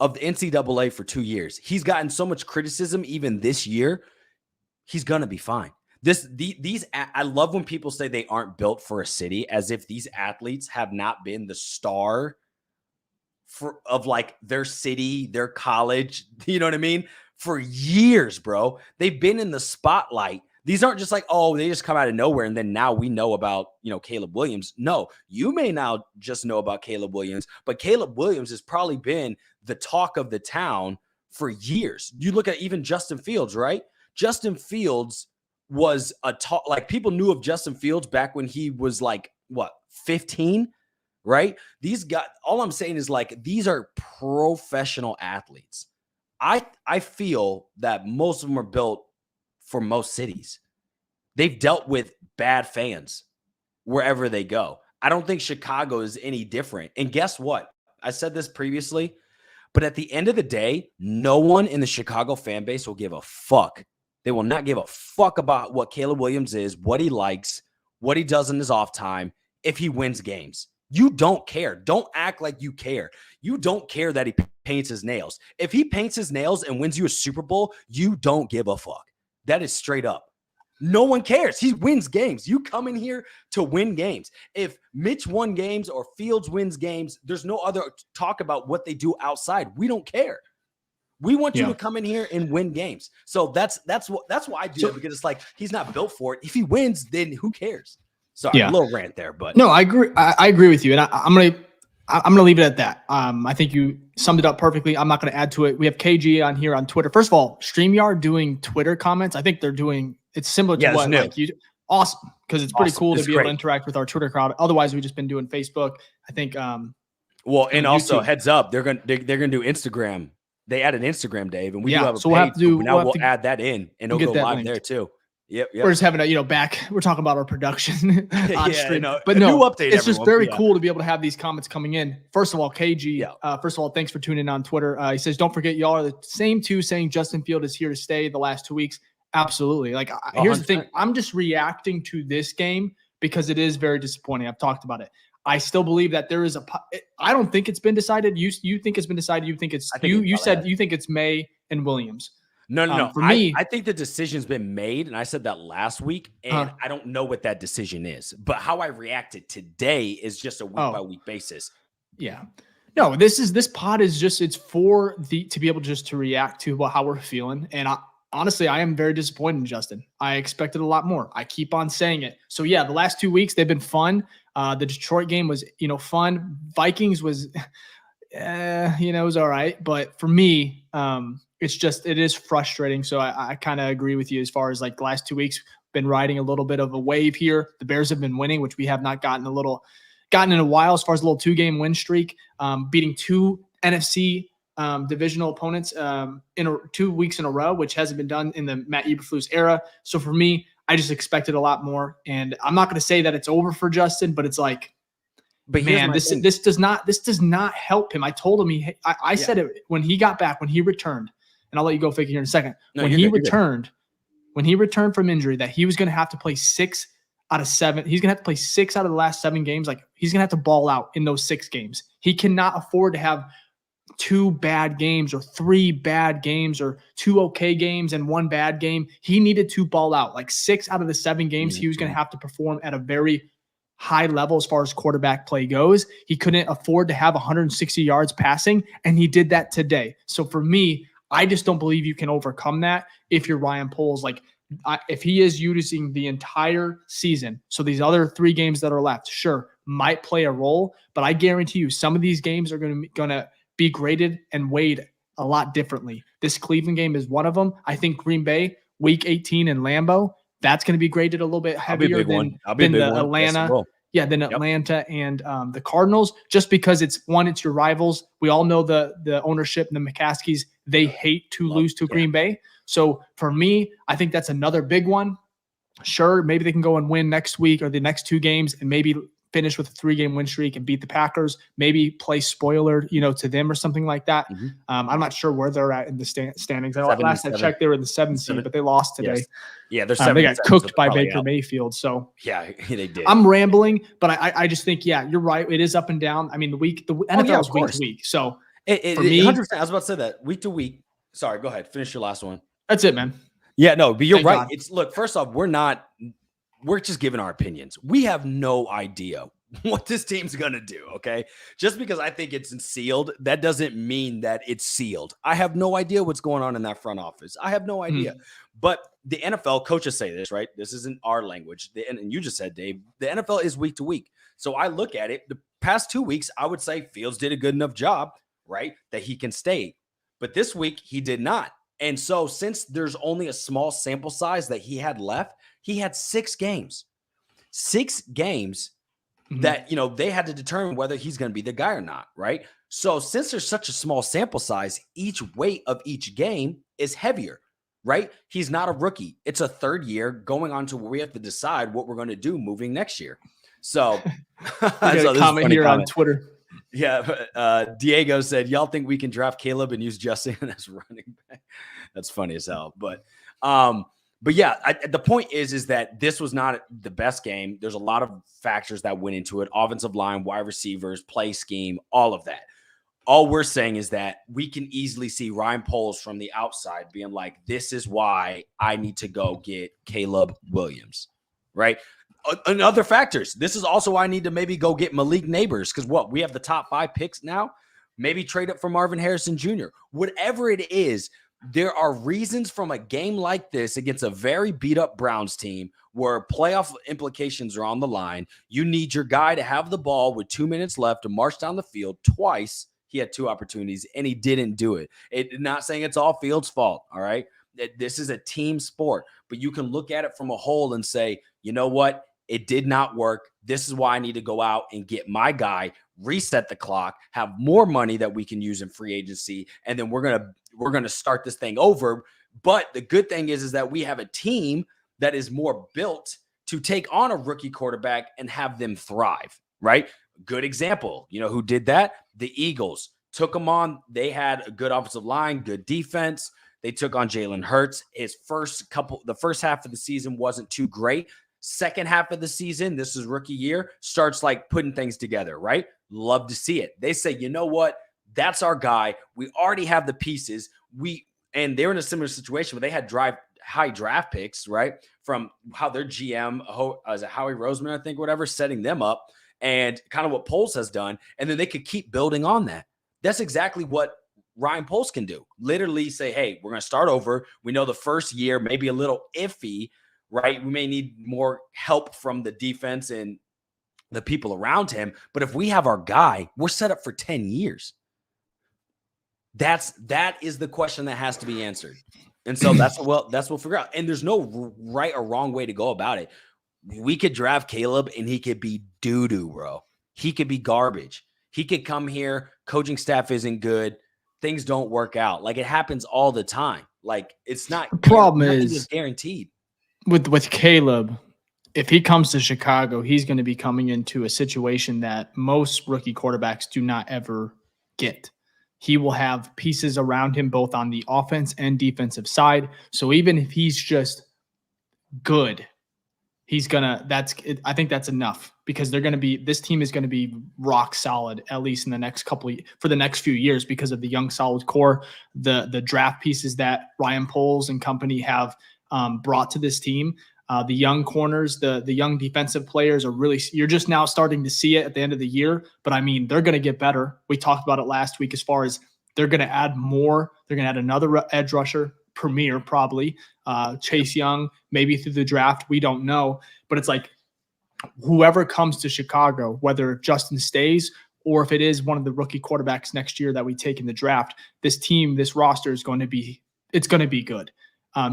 of the NCAA for 2 years. He's gotten so much criticism even this year. He's going to be fine. I love when people say they aren't built for a city, as if these athletes have not been the star of like their city, their college, you know what I mean? For years, bro. They've been in the spotlight. These aren't just like, oh, they just come out of nowhere and then now we know about, Caleb Williams. No, you may now just know about Caleb Williams, but Caleb Williams has probably been the talk of the town for years. You look at even Justin Fields, right? Justin Fields was a talk, like people knew of Justin Fields back when he was like, 15, right? These guys, all I'm saying is like, these are professional athletes. I feel that most of them are built for most cities. They've dealt with bad fans wherever they go. I don't think Chicago is any different. And guess what? I said this previously, but at the end of the day, no one in the Chicago fan base will give a fuck. They will not give a fuck about what Caleb Williams is, what he likes, what he does in his off time, if he wins games. You don't care. Don't act like you care. You don't care that he paints his nails. If he paints his nails and wins you a Super Bowl, you don't give a fuck. That is straight up. No one cares. He wins games. You come in here to win games. If Mitch won games or Fields wins games, there's no other talk about what they do outside. We don't care. We want you to come in here and win games. So that's why I do it, because it's like he's not built for it. If he wins, then who cares? Sorry, a little rant there, but no, I agree. I agree with you, and I'm gonna leave it at that. I think you summed it up perfectly. I'm not gonna add to it. We have KG on here on Twitter. First of all, StreamYard doing Twitter comments. I think they're doing it's similar to what like you. Awesome, because it's pretty cool to be able to interact with our Twitter crowd. Otherwise, we've just been doing Facebook. I think. Well, and also heads up, they're gonna do Instagram. They added Instagram, Dave, and we do have a page. We'll add that in, and it'll go live there too. Yep. We're just having we're talking about our production on stream. But no, new update. It's just very cool to be able to have these comments coming in. First of all, KG, first of all, thanks for tuning in on Twitter. He says, don't forget, y'all are the same two saying Justin Field is here to stay the last 2 weeks. Absolutely. Like, here's the thing. I'm just reacting to this game because it is very disappointing. I've talked about it. I still believe that there is I don't think it's been decided. You think it's been decided. You think it's you said you think it's May and Williams. No. For me, I think the decision's been made, and I said that last week, and I don't know what that decision is. But how I reacted today is just a week by week basis. Yeah. No, this pod is just it's for to be able just to react to how we're feeling. And honestly, I am very disappointed in Justin. I expected a lot more. I keep on saying it. So yeah, the last 2 weeks they've been fun. The Detroit game was fun. Vikings was it was all right. But for me, it is frustrating. So I kind of agree with you as far as like the last 2 weeks been riding a little bit of a wave here. The Bears have been winning, which we have not gotten in a while as far as a little 2-game win streak, beating 2 NFC divisional opponents in 2 weeks in a row, which hasn't been done in the Matt Eberflus era. So for me, I just expected a lot more. And I'm not going to say that it's over for Justin, but it's like, but man, this does not help him. I told him I said it when he got back, when he returned, and I'll let you go figure here in a second. When he returned from injury, that he was going to have to play 6 out of 7. He's going to have to play 6 out of the last 7 games. Like, he's going to have to ball out in those 6 games. He cannot afford to have 2 bad games or 3 bad games or 2 okay games and 1 bad game. He needed to ball out. Like 6 out of the 7 games, he was going to have to perform at a very high level as far as quarterback play goes. He couldn't afford to have 160 yards passing, and he did that today. So for me, I just don't believe you can overcome that if you're Ryan Poles. Like, if he is using the entire season, so these other 3 games that are left, sure, might play a role, but I guarantee you some of these games are going to be graded and weighed a lot differently. This Cleveland game is one of them. I think Green Bay, Week 18 in Lambeau, that's going to be graded a little bit heavier than the Atlanta. Yes, than Atlanta and the Cardinals, just because it's your rivals. We all know the ownership and the McCaskies, they hate to lose to Green Bay. So for me, I think that's another big one. Sure, maybe they can go and win next week or the next 2 games and maybe finish with a 3-game win streak and beat the Packers, maybe play spoiler, to them or something like that. I'm not sure where they're at in the standings. Last I checked, they were in the 7th seed, but they lost today. Yes. Yeah, they're 7. They got cooked by Baker Mayfield. So yeah, they did. I'm rambling, but I just think, you're right. It is up and down. I mean, the NFL is week to week. So for me, 100%, I was about to say that week to week. Sorry, go ahead. Finish your last one. That's it, man. Yeah, no, but you're right. Look, first off, we're just giving our opinions. We have no idea what this team's going to do, okay? Just because I think it's sealed, that doesn't mean that it's sealed. I have no idea what's going on in that front office. I have no idea. But the NFL coaches say this, right? This isn't our language. And you just said, Dave, the NFL is week to week. So I look at it, the past 2 weeks, I would say Fields did a good enough job, right, that he can stay. But this week, he did not. And so since there's only a small sample size that he had left, he had 6 games. 6 games that, they had to determine whether he's going to be the guy or not, right? So since there's such a small sample size, each weight of each game is heavier, right? He's not a rookie. It's a 3rd year going on to where we have to decide what we're going to do moving next year. So, comment here on Twitter. Yeah, Diego said, y'all think we can draft Caleb and use Justin as running back? That's funny as hell. But yeah, the point is that this was not the best game. There's a lot of factors that went into it: offensive line, wide receivers, play scheme, all of that. All we're saying is that we can easily see Ryan Poles from the outside being like, this is why I need to go get Caleb Williams, right? And other factors. This is also why I need to maybe go get Malik Neighbors, because we have the top 5 picks now. Maybe trade up for Marvin Harrison Jr. Whatever it is, there are reasons from a game like this against a very beat-up Browns team where playoff implications are on the line. You need your guy to have the ball with 2 minutes left to march down the field twice. He had 2 opportunities, and he didn't do it. Not saying it's all Fields' fault, all right? This is a team sport, but you can look at it from a whole and say, you know what? It did not work. This is why I need to go out and get my guy, reset the clock, have more money that we can use in free agency, and then we're gonna start this thing over. But the good thing is that we have a team that is more built to take on a rookie quarterback and have them thrive, right? Good example. You know who did that? The Eagles took them on. They had a good offensive line, good defense. They took on Jalen Hurts. The first half of the season wasn't too great. Second half of the season, this is rookie year, starts like putting things together, right? Love to see it. They say, you know what? That's our guy. We already have the pieces. And they're in a similar situation where they had high draft picks, right? From how their GM, is it Howie Roseman, I think, whatever, setting them up, and kind of what Poles has done. And then they could keep building on that. That's exactly what Ryan Poles can do. Literally say, hey, we're going to start over. We know the first year may be a little iffy, right? We may need more help from the defense and the people around him. But if we have our guy, we're set up for 10 years. That is the question that has to be answered. And so that's what we'll figure out. And there's no right or wrong way to go about it. We could draft Caleb and he could be doo-doo, bro. He could be garbage. He could come here, coaching staff isn't good, things don't work out. Like, it happens all the time. Like, it's not. The problem is guaranteed. With Caleb, if he comes to Chicago, he's going to be coming into a situation that most rookie quarterbacks do not ever get. He will have pieces around him both on the offense and defensive side. So even if he's just good, I think that's enough because this team is going to be rock solid, at least in the next for the next few years, because of the young solid core, the draft pieces that Ryan Poles and company have brought to this team. The young corners, the young defensive players are really, you're just now starting to see it at the end of the year. But I mean, they're going to get better. We talked about it last week as far as they're going to add more. They're going to add another edge rusher, Premier probably, Chase Young, maybe through the draft. We don't know. But it's like whoever comes to Chicago, whether Justin stays or if it is one of the rookie quarterbacks next year that we take in the draft, this roster is going to be, it's going to be good.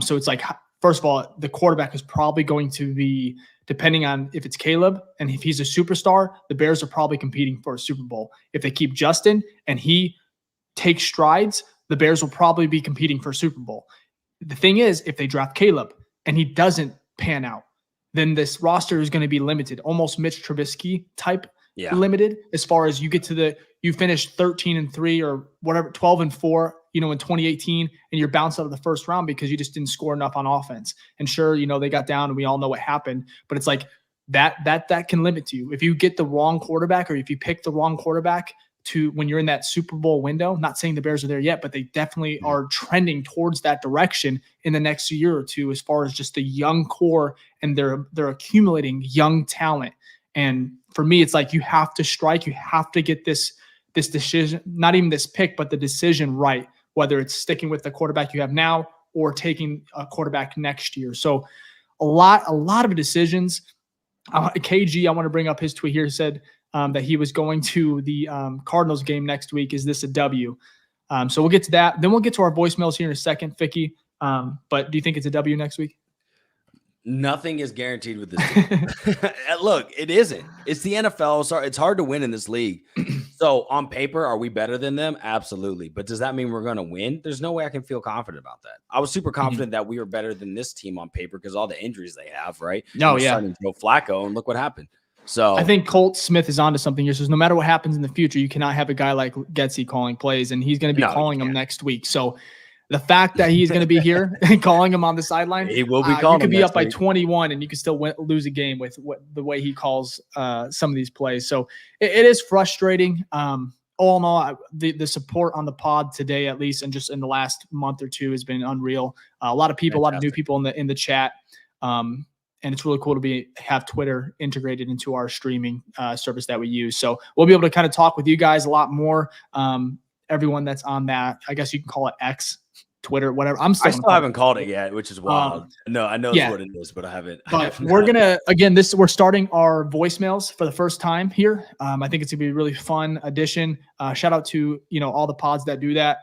So it's like, first of all, the quarterback is probably going to be, depending on if it's Caleb and if he's a superstar, the Bears are probably competing for a Super Bowl. If they keep Justin and he takes strides, the Bears will probably be competing for a Super Bowl. The thing is, if they draft Caleb and he doesn't pan out, then this roster is going to be limited, almost Mitch Trubisky type limited, as far as you get to you finish 13-3 or whatever, 12-4, in 2018, and you're bounced out of the first round because you just didn't score enough on offense. And sure, they got down and we all know what happened, but it's like that can limit you. If you get the wrong quarterback or if you pick the wrong quarterback when you're in that Super Bowl window, not saying the Bears are there yet, but they definitely are trending towards that direction in the next year or two, as far as just the young core, and they're accumulating young talent. And for me, it's like you have to strike, you have to get this decision, not even this pick, but the decision right, whether it's sticking with the quarterback you have now or taking a quarterback next year. So a lot of decisions. KG, I want to bring up his tweet here, said that he was going to the Cardinals game next week. Is this a W? So we'll get to that. Then we'll get to our voicemails here in a second, Ficky. But do you think it's a W next week? Nothing is guaranteed with this team. Look, it isn't. It's the NFL. So it's hard to win in this league. So on paper, are we better than them? Absolutely. But does that mean we're going to win? There's no way I can feel confident about that. I was super confident that we were better than this team on paper because all the injuries they have, right? Oh, yeah. Joe Flacco, and look what happened. So I think Colt Smith is onto something here. So no matter what happens in the future, you cannot have a guy like Getsy calling plays, and he's going to be calling them next week. So the fact that he's going to be here and calling him on the sideline, he will be calling. You could be up by 21, and you could still lose a game with the way he calls some of these plays. So it is frustrating. All in all, the support on the pod today, at least, and just in the last month or two, has been unreal. A lot of people, a lot of new people in the chat. And it's really cool to have Twitter integrated into our streaming service that we use. So we'll be able to kind of talk with you guys a lot more. Everyone that's on that, I guess you can call it X, Twitter, whatever. I still haven't called it yet, which is wild. No, I know that's what it is, but I haven't. But we're we're starting our voicemails for the first time here. I think it's gonna be a really fun addition. Shout out to all the pods that do that.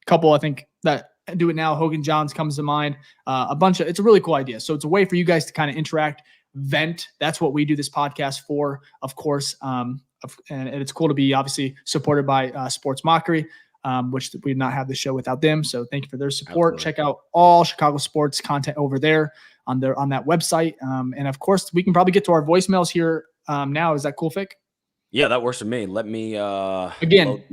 Couple, I think, that do it now. Hogan Johns comes to mind. It's a really cool idea. So it's a way for you guys to kind of interact, vent. That's what we do this podcast for, of course. And it's cool to be obviously supported by Sports Mockery, which we would not have the show without them. So thank you for their support. Absolutely. Check out all Chicago sports content over there on that website. And of course, we can probably get to our voicemails here now. Is that cool, Fick? Yeah, that works for me. Let me again,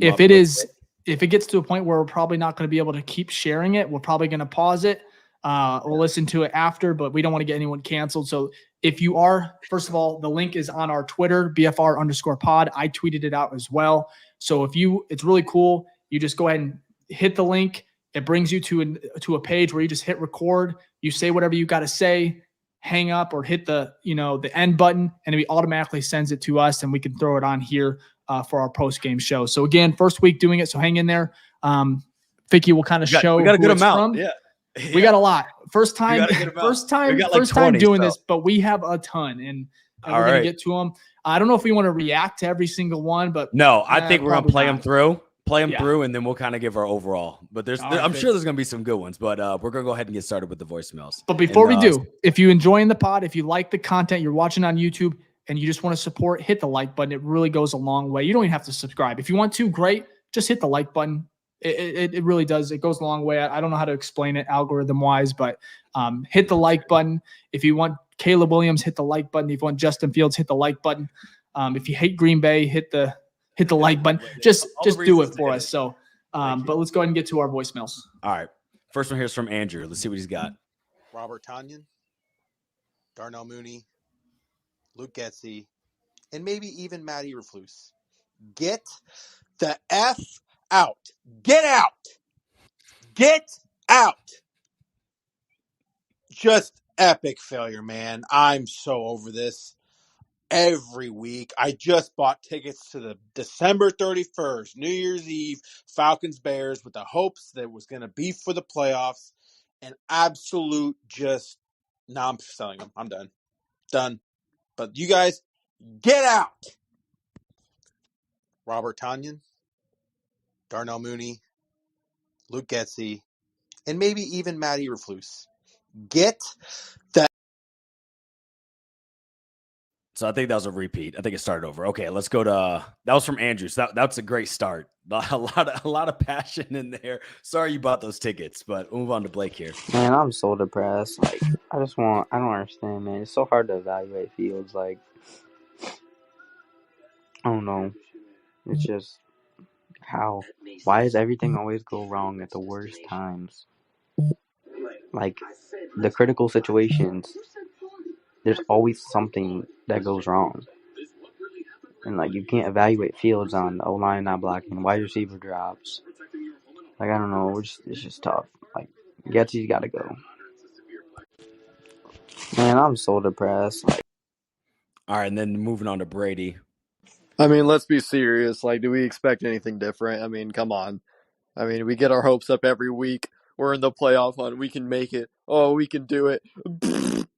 if it gets to a point where we're probably not going to be able to keep sharing it, we're probably going to pause it or listen to it after, but we don't want to get anyone canceled. So if you are, first of all, the link is on our Twitter, BFR_pod. I tweeted it out as well. So it's really cool. You just go ahead and hit the link. It brings you to a page where you just hit record. You say whatever you got to say, hang up or hit the end button, and it automatically sends it to us, and we can throw it on here for our post-game show. So again, first week doing it, so hang in there. Ficky will kind of show. We got a good amount. From. Yeah. We got a lot. First time doing this, but we have a ton, and we're gonna get to them. I don't know if we want to react to every single one, but no, I think we're gonna play them through, and then we'll kind of give our overall. But I'm sure there's gonna be some good ones. But we're gonna go ahead and get started with the voicemails. But before we do, if you're enjoying the pod, if you like the content you're watching on YouTube, and you just want to support, hit the like button. It really goes a long way. You don't even have to subscribe. If you want to, great. Just hit the like button. It really does. It goes a long way. I don't know how to explain it algorithm-wise, but hit the like button. If you want Caleb Williams, hit the like button. If you want Justin Fields, hit the like button. If you hate Green Bay, hit the like button. Just do it for us. So, but let's go ahead and get to our voicemails. All right. First one here is from Andrew. Let's see what he's got. Robert Tonyan, Darnell Mooney, Luke Getsy, and maybe even Matt Eberflus. Get the F out. Get out. Get out. Just epic failure, man. I'm so over this. Every week, I just bought tickets to the December 31st, New Year's Eve, Falcons-Bears with the hopes that it was going to be for the playoffs. And absolute just, now I'm selling them. I'm done. Done. But you guys, get out. Robert Tonyan, Darnell Mooney, Luke Getsy, and maybe even Matt Eberflus. Get the... So I think that was a repeat. I think it started over. Okay, let's go to that was from Andrew. So that's a great start. A lot of passion in there. Sorry you bought those tickets, but we'll move on to Blake here. Man, I'm so depressed. Like, I don't understand, man. It's so hard to evaluate Fields. Like, I don't know. It's just why does everything always go wrong at the worst times? Like, the critical situations, there's always something that goes wrong. And, like, you can't evaluate Fields on the O-line not blocking, wide receiver drops. Like, I don't know. It's just tough. Like, Getsy's got to go. Man, I'm so depressed. Like, All right, and then moving on to Brady. I mean, let's be serious. Like, do we expect anything different? I mean, come on. I mean, we get our hopes up every week. We're in the playoff hunt. We can make it. Oh, we can do it.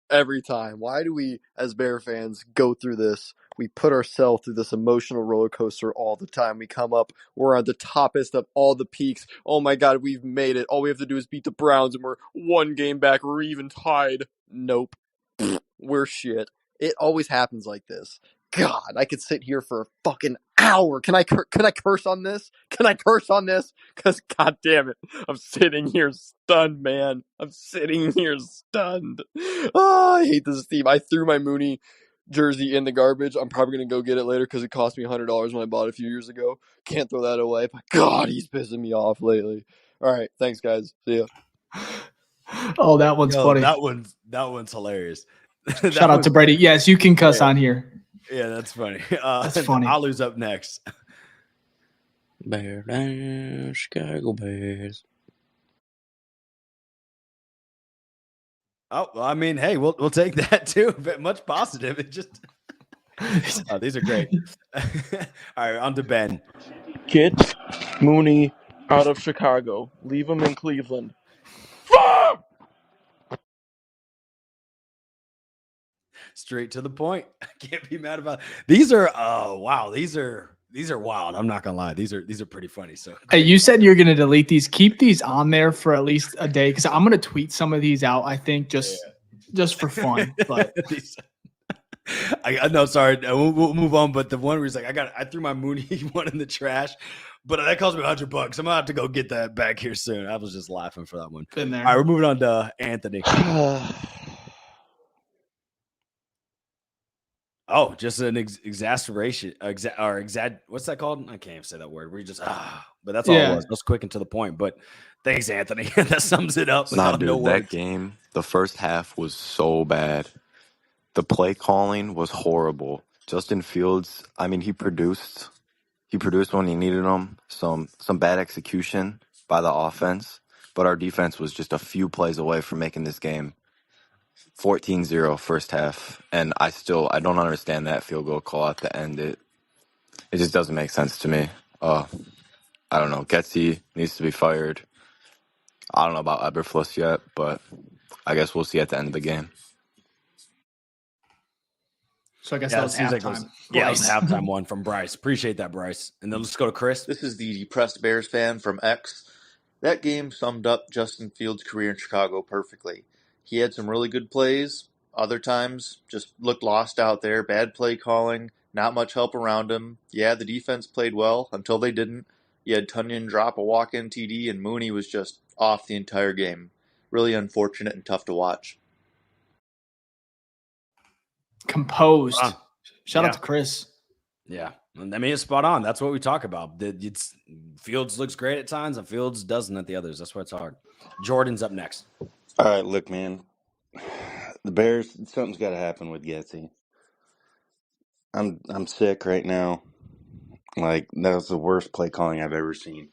Every time. Why do we, as Bear fans, go through this? We put ourselves through this emotional roller coaster all the time. We come up. We're at the toppest of all the peaks. Oh, my God, we've made it. All we have to do is beat the Browns, and we're one game back. We're even tied. Nope. We're shit. It always happens like this. God, I could sit here for a fucking hour. Can I curse on this? Can I curse on this? Because, God damn it, I'm sitting here stunned, man. I'm sitting here stunned. Oh, I hate this team. I threw my Mooney jersey in the garbage. I'm probably going to go get it later because it cost me $100 when I bought it a few years ago. Can't throw that away. But, God, he's pissing me off lately. All right, thanks, guys. See ya. Oh, that one's funny. That one's hilarious. Shout out to Brady. Yes, you can cuss on here. Yeah, that's funny. That's funny. Alu's up next. Bear down, Chicago Bears. Oh, well, I mean, hey, we'll take that too. But much positive. It just these are great. All right, on to Ben. Get Mooney out of Chicago. Leave him in Cleveland. Straight to the point. I can't be mad about it. These are wow. These are wild. I'm not gonna lie. These are pretty funny. So hey, you said you're gonna delete these. Keep these on there for at least a day because I'm gonna tweet some of these out. I think just for fun. But I know. Sorry, we'll move on. But the one where he's like, I threw my Mooney one in the trash, but that cost me $100. I'm gonna have to go get that back here soon. I was just laughing for that one. Been there. All right, we're moving on to Anthony. Oh, just an exasperation, what's that called? I can't even say that word. We just but that's all it was. It was quick and to the point. But thanks, Anthony. That sums it up. Nah, dude, that game, the first half was so bad. The play calling was horrible. Justin Fields, I mean, he produced when he needed him. Some bad execution by the offense, but our defense was just a few plays away from making this game 14-0 first half, and I don't understand that field goal call at the end. It just doesn't make sense to me. I don't know. Getsy needs to be fired. I don't know about Eberflus yet, but I guess we'll see at the end of the game. So I guess that was halftime. It was the halftime one from Bryce. Appreciate that, Bryce. And then let's go to Chris. This is the depressed Bears fan from X. That game summed up Justin Fields' career in Chicago perfectly. He had some really good plays. Other times, just looked lost out there. Bad play calling. Not much help around him. Yeah, the defense played well until they didn't. You had Tonyan drop a walk-in TD, and Mooney was just off the entire game. Really unfortunate and tough to watch. Composed. Shout out to Chris. Yeah. I mean, it's spot on. That's what we talk about. Fields looks great at times, and Fields doesn't at the others. That's why it's hard. Jordan's up next. All right, look, man. The Bears, something's got to happen with Getsy. I'm sick right now. Like, that was the worst play calling I've ever seen.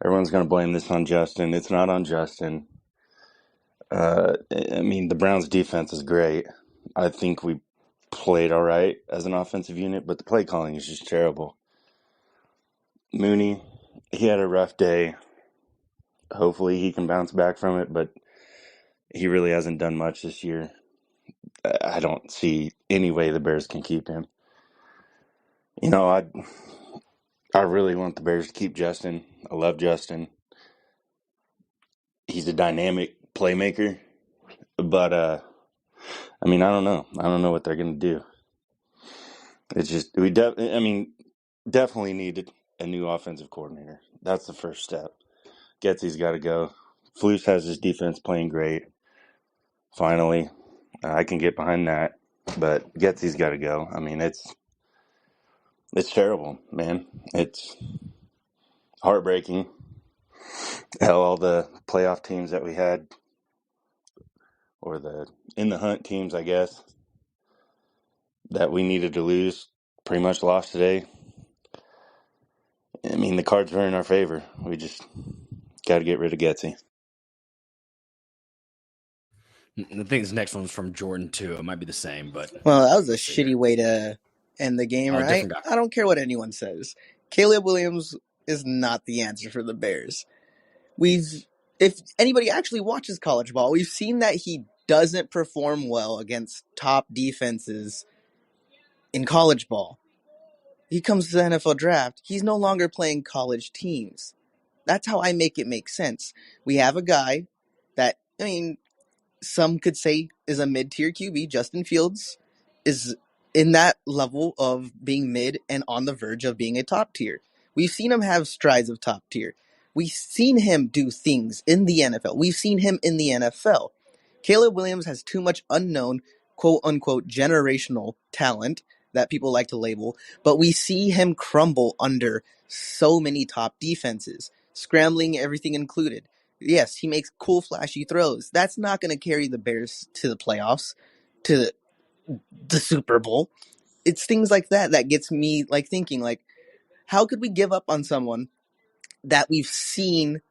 Everyone's going to blame this on Justin. It's not on Justin. I mean, the Browns' defense is great. I think we played all right as an offensive unit, but the play calling is just terrible. Mooney, he had a rough day. Hopefully he can bounce back from it, but he really hasn't done much this year. I don't see any way the Bears can keep him. You know, I really want the Bears to keep Justin. I love Justin. He's a dynamic playmaker, but I mean, I don't know. I don't know what they're going to do. It's just definitely needed a new offensive coordinator. That's the first step. Getsy's got to go. Flus has his defense playing great. Finally, I can get behind that, but Getsy's got to go. I mean, it's terrible, man. It's heartbreaking. Hell, all the playoff teams that we had, or the in the hunt teams, I guess, that we needed to lose, pretty much lost today. I mean, the cards were in our favor. We just got to get rid of Getsy. I think this next one's from Jordan too. It might be the same, but Well, that was a shitty way to end the game, right? different guy. I don't care what anyone says. Caleb Williams is not the answer for the Bears. If anybody actually watches college ball, we've seen that he doesn't perform well against top defenses in college ball. He comes to the NFL draft, he's no longer playing college teams. That's how I make it make sense. We have a guy that, I mean, some could say is a mid-tier QB. Justin Fields is in that level of being mid and on the verge of being a top tier. We've seen him have strides of top tier. We've seen him do things in the NFL. We've seen him in the NFL. Caleb Williams has too much unknown, quote-unquote, generational talent that people like to label, but we see him crumble under so many top defenses, scrambling, everything included. Yes, he makes cool, flashy throws. That's not going to carry the Bears to the playoffs, to the Super Bowl. It's things like that that gets me like thinking, like, how could we give up on someone that we've seen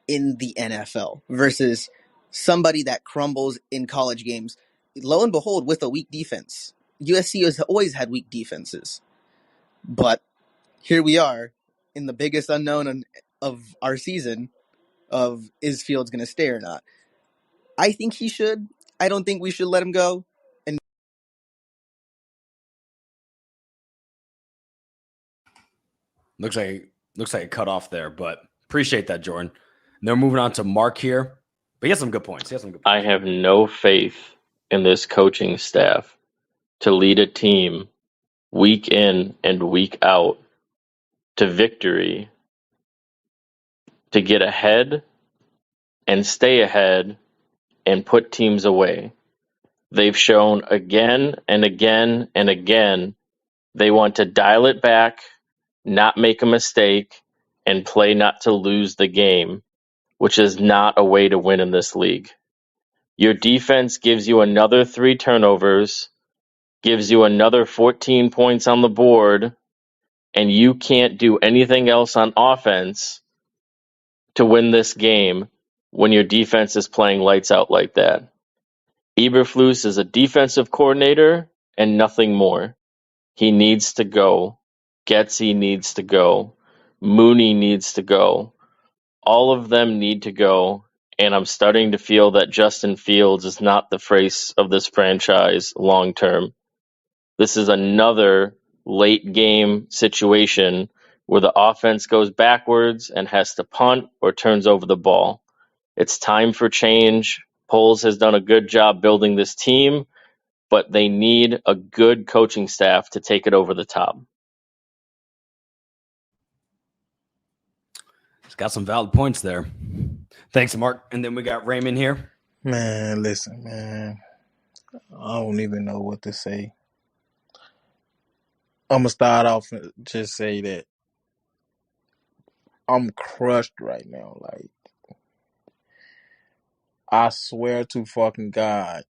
in the NFL versus somebody that crumbles in college games? Lo and behold, with a weak defense. USC has always had weak defenses. But here we are in the biggest unknown of our season of is Fields going to stay or not. I think he should. I don't think we should let him go. And looks like it cut off there, but appreciate that, Jordan. And they're moving on to Mark here, but he has some good points. I have no faith in this coaching staff to lead a team week in and week out to victory, to get ahead and stay ahead and put teams away. They've shown again and again and again they want to dial it back, not make a mistake, and play not to lose the game, which is not a way to win in this league. Your defense gives you another 3 turnovers, gives you another 14 points on the board, and you can't do anything else on offense to win this game when your defense is playing lights out like that. Eberflus is a defensive coordinator and nothing more. He needs to go. Getsy needs to go. Mooney needs to go. All of them need to go, and I'm starting to feel that Justin Fields is not the face of this franchise long term. This is another late game situation where the offense goes backwards and has to punt or turns over the ball. It's time for change. Poles has done a good job building this team, but they need a good coaching staff to take it over the top. It's got some valid points there. Thanks, Mark. And then we got Raymond here. Man, listen, man. I don't even know what to say. I'm going to start off and just say that I'm crushed right now. Like, I swear to fucking God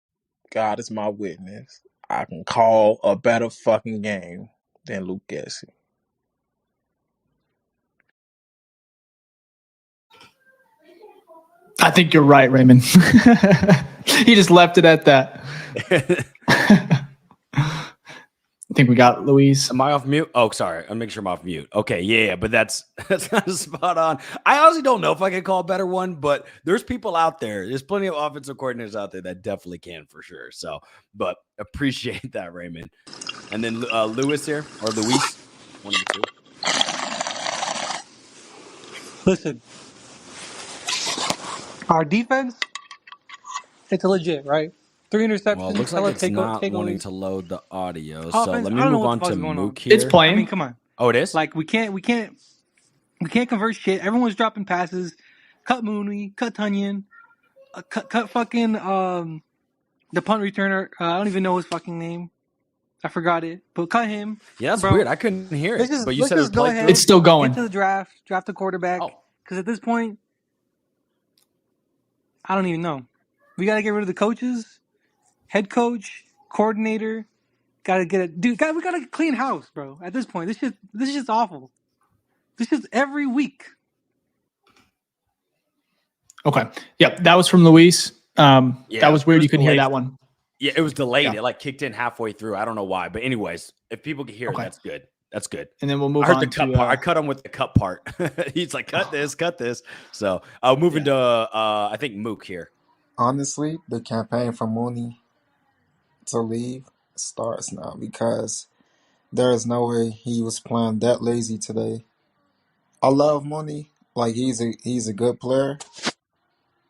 is my witness. I can call a better fucking game than Luke Gessie. I think you're right, Raymond. He just left it at that. I think we got Luis. Am I off mute? Oh, sorry. I'll make sure I'm off mute. Okay, yeah, but that's kind of spot on. I honestly don't know if I can call a better one, but there's people out there. There's plenty of offensive coordinators out there that definitely can for sure. So, but appreciate that, Raymond. And then Luis here, or Luis, one of the two. Listen, our defense, it's legit, right? 3 interceptions. Well, it looks like it's not wanting to load the audio. So let me move on to Mook here. It's playing. I mean, come on. Oh, it is? Like we can't convert shit. Everyone's dropping passes. Cut Mooney, cut Tunyon, cut fucking the punt returner. I don't even know his fucking name. I forgot it, but cut him. Yeah, that's bro. weird. I couldn't hear it. But you said it go ahead. It's still going. Get to the draft a quarterback. Because at this point, I don't even know. We got to get rid of the coaches, head coach, coordinator. Got to get it, dude. We got to clean house, bro. At this point, this is just awful. This is every week. Okay. Yep. That was from Luis. Yeah, that was weird. You couldn't hear that one. Yeah, it was delayed. Yeah. It like kicked in halfway through. I don't know why. But anyways, if people can hear it, that's good. That's good. And then we'll move I heard on the cut part. I cut him with the cut part. He's like, cut this. So I'll move into I think Mook here. Honestly, the campaign for Mooney to leave starts now because there is no way he was playing that lazy today. I love Mooney. Like he's a good player,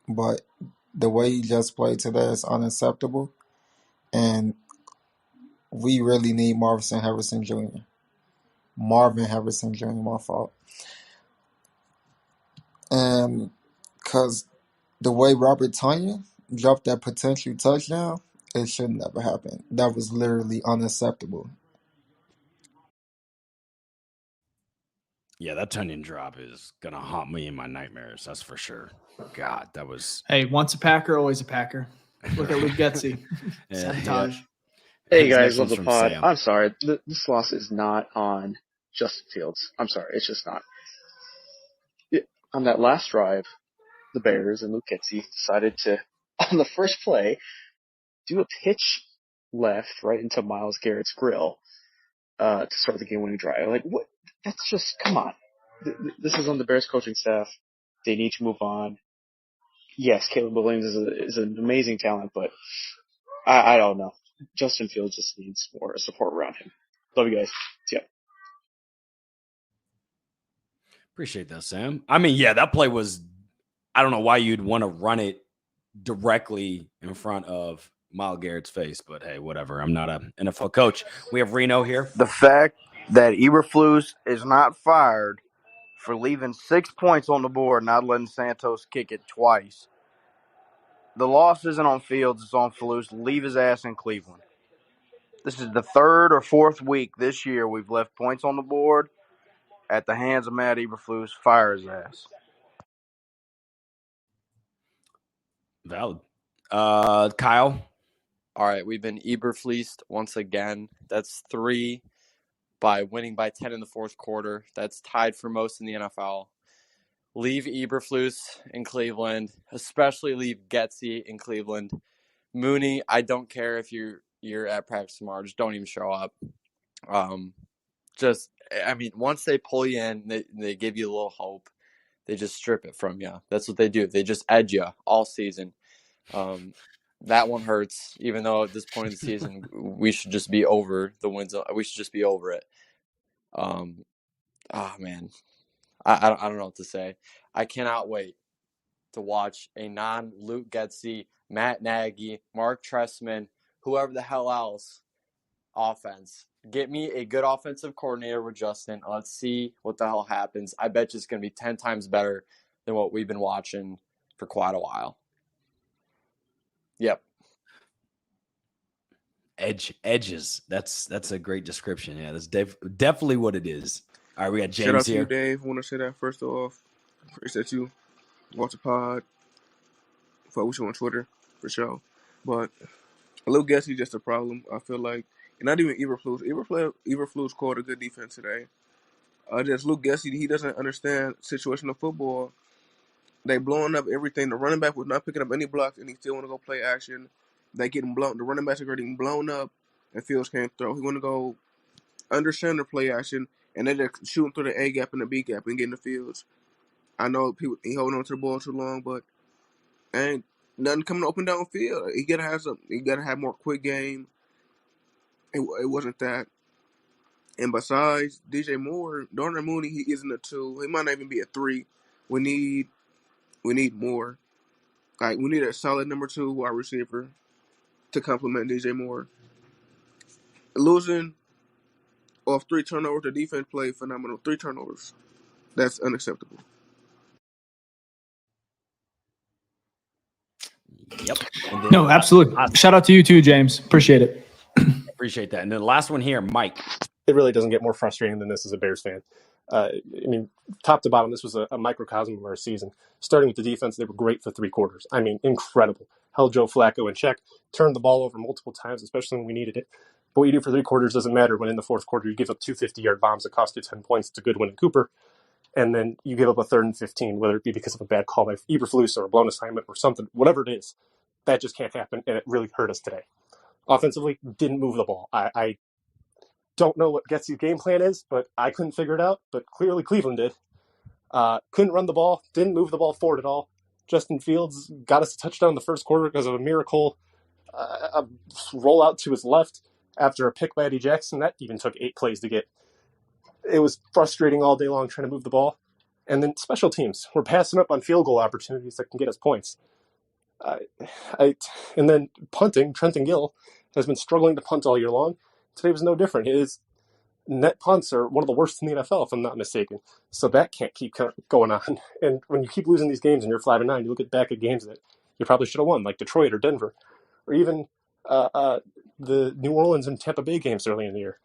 but the way he just played today is unacceptable. And we really need Marvin Harrison Jr. My fault. And because the way Robert Tonyan dropped that potential touchdown, it should never happen. That was literally unacceptable. Yeah, that Tunyon drop is gonna haunt me in my nightmares. That's for sure. God, that was. Hey, once a Packer, always a Packer. Look at Luke Getsy. Sabotage. Hey guys, love the pod. Sam. I'm sorry. This loss is not on Justin Fields. I'm sorry. It's just not. On that last drive, the Bears and Luke Getsy decided to, on the first play, do a pitch left right into Myles Garrett's grill to start the game-winning drive. Like, what? That's just, come on. This is on the Bears coaching staff. They need to move on. Yes, Caleb Williams is an amazing talent, but I don't know. Justin Fields just needs more support around him. Love you guys. See ya. Appreciate that, Sam. I mean, yeah, that play was. I don't know why you'd want to run it directly in front of Myles Garrett's face, but hey, whatever. I'm not an NFL coach. We have Reno here. The fact that Eberflus is not fired for leaving 6 points on the board, not letting Santos kick it twice. The loss isn't on Fields, it's on Flus. Leave his ass in Cleveland. This is the 3rd or 4th week this year we've left points on the board at the hands of Matt Eberflus. Fire his ass. Valid. Kyle? All right, we've been Eberfleeced once again. That's 3 by winning by 10 in the 4th quarter. That's tied for most in the NFL. Leave Eberflus in Cleveland, especially leave Getsy in Cleveland. Mooney, I don't care if you're at practice tomorrow. Just don't even show up. Once they pull you in, they give you a little hope. They just strip it from you. That's what they do. They just edge you all season. That one hurts, even though at this point in the season, we should just be over the wins. We should just be over it. Man. I don't know what to say. I cannot wait to watch a non-Luke Getsy, Matt Nagy, Mark Trestman, whoever the hell else offense. Get me a good offensive coordinator with Justin. Let's see what the hell happens. I bet you it's going to be 10 times better than what we've been watching for quite a while. Yep. Edges. That's a great description. Yeah, that's definitely what it is. All right, we got James Shout out here. to you, Dave. Want to say that first off. Appreciate you. Watch the pod. Follow you on Twitter, for sure. But Luke Gessy's just a problem, I feel like. And not even Eberflus. Eberflus called a good defense today. Just Luke Getsy, he doesn't understand situational football. They blowing up everything. The running back was not picking up any blocks, and he still want to go play action. They getting blown. The running backs are getting blown up, and Fields can't throw. He want to go under center play action, and they're just shooting through the A gap and the B gap and getting the Fields. I know people he holding on to the ball too long, but ain't nothing coming open downfield. He gotta have some. He gotta have more quick game. It wasn't that. And besides DJ Moore, Darnell Mooney, he isn't a 2. He might not even be a 3. We need more. Like we need a solid number 2 wide receiver to complement DJ Moore. Losing off 3 turnovers, the defense played phenomenal. 3 turnovers. That's unacceptable. Yep. No, absolutely. Shout out to you too, James. Appreciate it. Appreciate that. And then the last one here, Mike. It really doesn't get more frustrating than this as a Bears fan. I mean, top to bottom, this was a microcosm of our season. Starting with the defense, they were great for 3 quarters. I mean, incredible. Held Joe Flacco in check, turned the ball over multiple times, especially when we needed it. But what you do for 3 quarters doesn't matter when in the 4th quarter you give up 2 50-yard bombs that cost you 10 points. It's a good win in Cooper. And then you give up a 3rd and 15, whether it be because of a bad call by Eberflus or a blown assignment or something, whatever it is. That just can't happen, and it really hurt us today. Offensively, didn't move the ball. I don't know what Getsy's game plan is, but I couldn't figure it out. But clearly Cleveland did. Couldn't run the ball, didn't move the ball forward at all. Justin Fields got us a touchdown in the 1st quarter because of a miracle a rollout to his left after a pick by Eddie Jackson. That even took 8 plays to get. It was frustrating all day long trying to move the ball. And then special teams. We're passing up on field goal opportunities that can get us points. And then punting, Trenton Gill has been struggling to punt all year long. Today was no different. His net punts are one of the worst in the NFL, if I'm not mistaken. So that can't keep going on. And when you keep losing these games and you're 5-9, you look back at games that you probably should have won, like Detroit or Denver, or even the New Orleans and Tampa Bay games early in the year.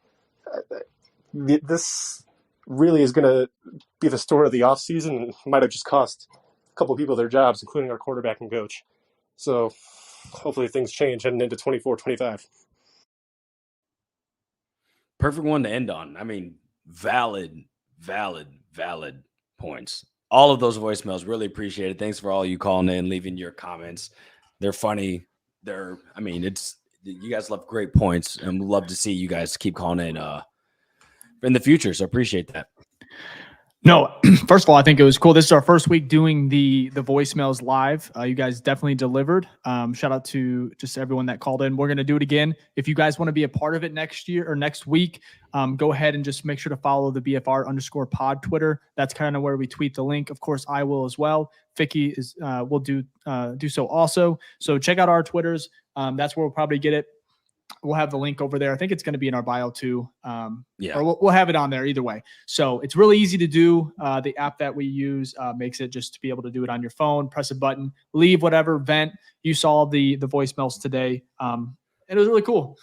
This really is going to be the story of the offseason and might have just cost a couple of people their jobs, including our quarterback and coach. So hopefully things change heading into 24-25. Perfect one to end on. I mean, valid points. All of those voicemails, really appreciate it. Thanks for all you calling in, leaving your comments. They're funny. You guys love great points, and we'd love to see you guys keep calling in the future. So appreciate that. No, first of all, I think it was cool. This is our first week doing the voicemails live. You guys definitely delivered. Shout out to just everyone that called in. We're going to do it again. If you guys want to be a part of it next year or next week, go ahead and just make sure to follow the BFR_pod Twitter. That's kind of where we tweet the link. Of course, I will as well. Ficky will do so also. So check out our Twitters. That's where we'll probably get it. We'll have the link over there. I think it's going to be in our bio too. Or we'll have it on there either way. So it's really easy to do. The app that we use makes it just to be able to do it on your phone, press a button, leave whatever, vent. You saw the voicemails today. It was really cool.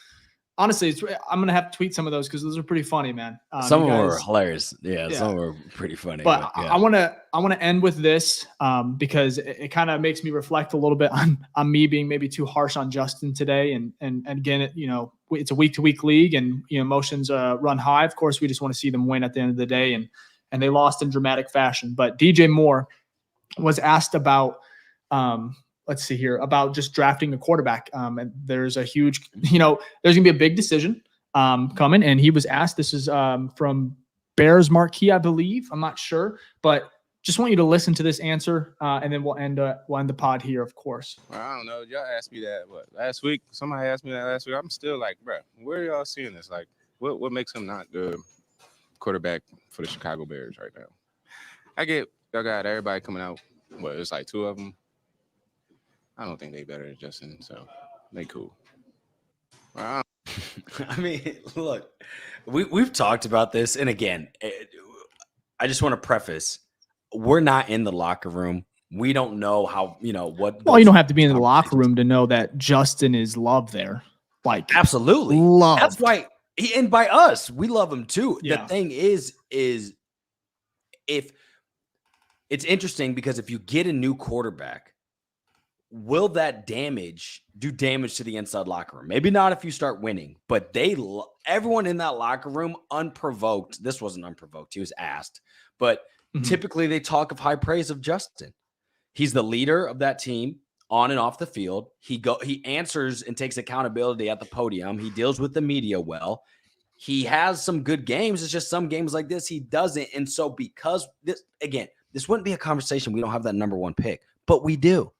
Honestly, I'm going to have to tweet some of those because those are pretty funny, man. Some of them were hilarious. Yeah, some were pretty funny. But yeah. I want to end with this because it kind of makes me reflect a little bit on me being maybe too harsh on Justin today. And again, it's a week-to-week league and emotions run high. Of course, we just want to see them win at the end of the day, and they lost in dramatic fashion. But DJ Moore was asked about let's see here, about just drafting a quarterback. And there's a huge, there's going to be a big decision coming. And he was asked, this is from Bears Marquee, I believe. I'm not sure, but just want you to listen to this answer. And then we'll end the pod here, of course. I don't know. Y'all asked me that, last week? Somebody asked me that last week. I'm still like, bro, where are y'all seeing this? Like, what makes him not the quarterback for the Chicago Bears right now? I get y'all got everybody coming out. It's like 2 of them. I don't think they better than Justin, so they cool. I mean, look, we've talked about this, and again, I just want to preface: we're not in the locker room. We don't know how what. Well, you don't have to be in the locker room to know that Justin is loved there. Like absolutely, loved. That's why, and by us, we love him too. Yeah. The thing is if it's interesting because if you get a new quarterback. will that do damage to the inside locker room? Maybe not if you start winning, but everyone in that locker room, unprovoked. This wasn't unprovoked. He was asked, but typically they talk of high praise of Justin. He's the leader of that team on and off the field. He answers and takes accountability at the podium. He deals with the media well. He has some good games. It's just some games like this he doesn't. And so because this wouldn't be a conversation. We don't have that number one pick, but we do.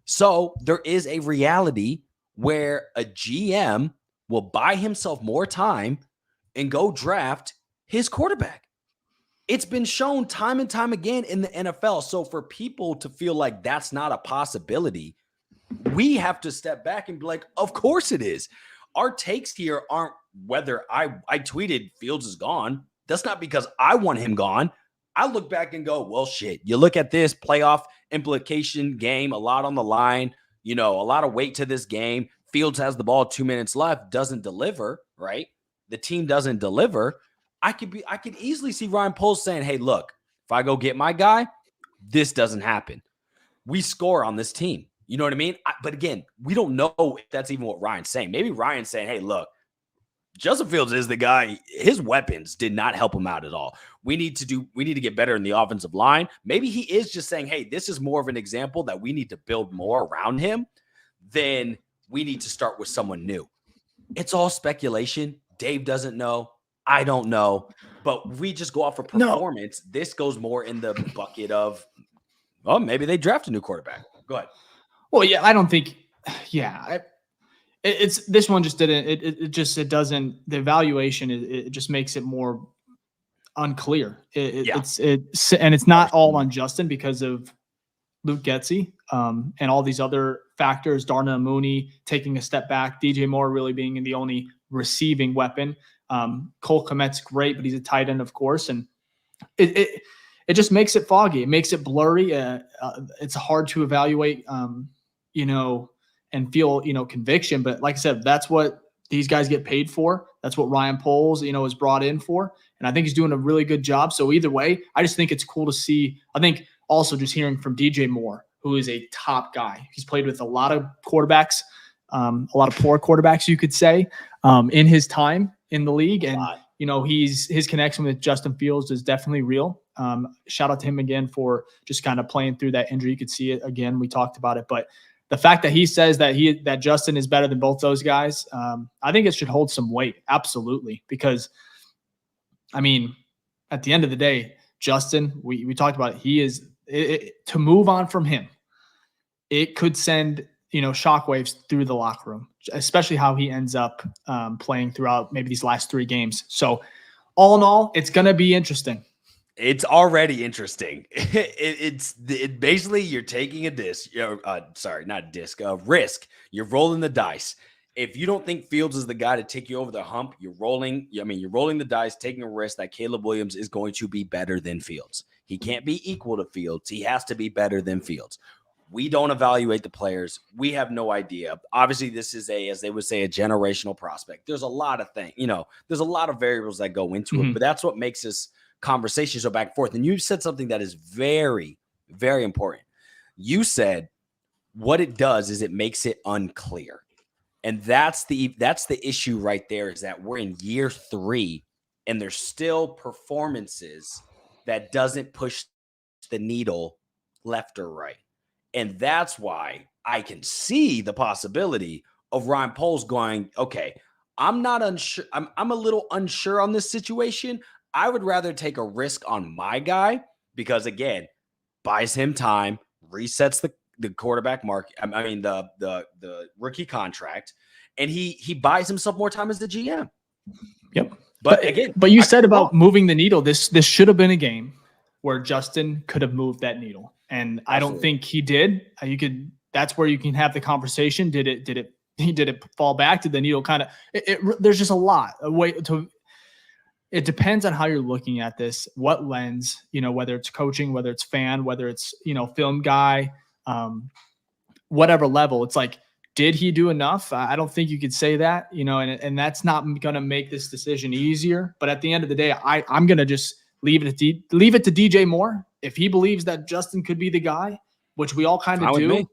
So there is a reality where a GM will buy himself more time and go draft his quarterback. It's been shown time and time again in the NFL. So for people to feel like that's not a possibility, we have to step back and be like, of course it is. Our takes here aren't whether I tweeted Fields is gone. That's not because I want him gone. I look back and go, well, shit, you look at this playoff implication game, a lot on the line, a lot of weight to this game. Fields has the ball, 2 minutes left, doesn't deliver, right? The team doesn't deliver. I could easily see Ryan Poles saying, hey, look, if I go get my guy, this doesn't happen. We score on this team. You know what I mean? But again, we don't know if that's even what Ryan's saying. Maybe Ryan's saying, hey, look, Justin Fields is the guy. His weapons did not help him out at all. We need to get better in the offensive line. Maybe he is just saying, hey, this is more of an example that we need to build more around him than we need to start with someone new. It's all speculation. Dave doesn't know. I don't know. But we just go off of performance. No. This goes more in the bucket of, oh, maybe they draft a new quarterback. Go ahead. Well, yeah, I don't think, it's this one just didn't. It doesn't. The evaluation it just makes it more unclear. It's not all on Justin because of Luke Getsy and all these other factors. Darnell Mooney taking a step back. DJ Moore really being the only receiving weapon. Cole Kmet's great, but he's a tight end, of course, and it just makes it foggy. It makes it blurry. It's hard to evaluate. And feel, conviction. But like I said, that's what these guys get paid for. That's what Ryan Poles, is brought in for. And I think he's doing a really good job. So either way, I just think it's cool to see. I think also just hearing from DJ Moore, who is a top guy. He's played with a lot of quarterbacks, a lot of poor quarterbacks, you could say, in his time in the league. And, his connection with Justin Fields is definitely real. Shout out to him again for just kind of playing through that injury. You could see it again. We talked about it, but the fact that he says that Justin is better than both those guys, I think it should hold some weight. Absolutely. Because, at the end of the day, Justin, we talked about it. He is to move on from him. It could send, shockwaves through the locker room, especially how he ends up playing throughout maybe these last 3 games. So all in all, it's going to be interesting. It's already interesting. It's basically you're taking a risk. You're rolling the dice. If you don't think Fields is the guy to take you over the hump, you're rolling the dice, taking a risk that Caleb Williams is going to be better than Fields. He can't be equal to Fields. He has to be better than Fields. We don't evaluate the players. We have no idea. Obviously, this is as they would say, a generational prospect. There's a lot of things, there's a lot of variables that go into it, but that's what makes us conversations go back and forth. And you said something that is very, very important. You said what it does is it makes it unclear. And that's the issue right there, is that we're in year 3 and there's still performances that doesn't push the needle left or right. And that's why I can see the possibility of Ryan Poles going, okay, I'm not unsure. I'm a little unsure on this situation. I would rather take a risk on my guy because, again, buys him time, resets the quarterback market. The rookie contract, and he buys himself more time as the GM. Yep. But you said about moving the needle. This should have been a game where Justin could have moved that needle, and I don't think he did. That's where you can have the conversation. Did it fall back? Did the needle kind of? There's just a lot. It depends on how you're looking at this, what lens, whether it's coaching, whether it's fan, whether it's, film guy, whatever level. It's like, did he do enough? I don't think you could say that, and that's not going to make this decision easier. But at the end of the day, I'm going to just leave it to DJ Moore. If he believes that Justin could be the guy, which we all kind of do,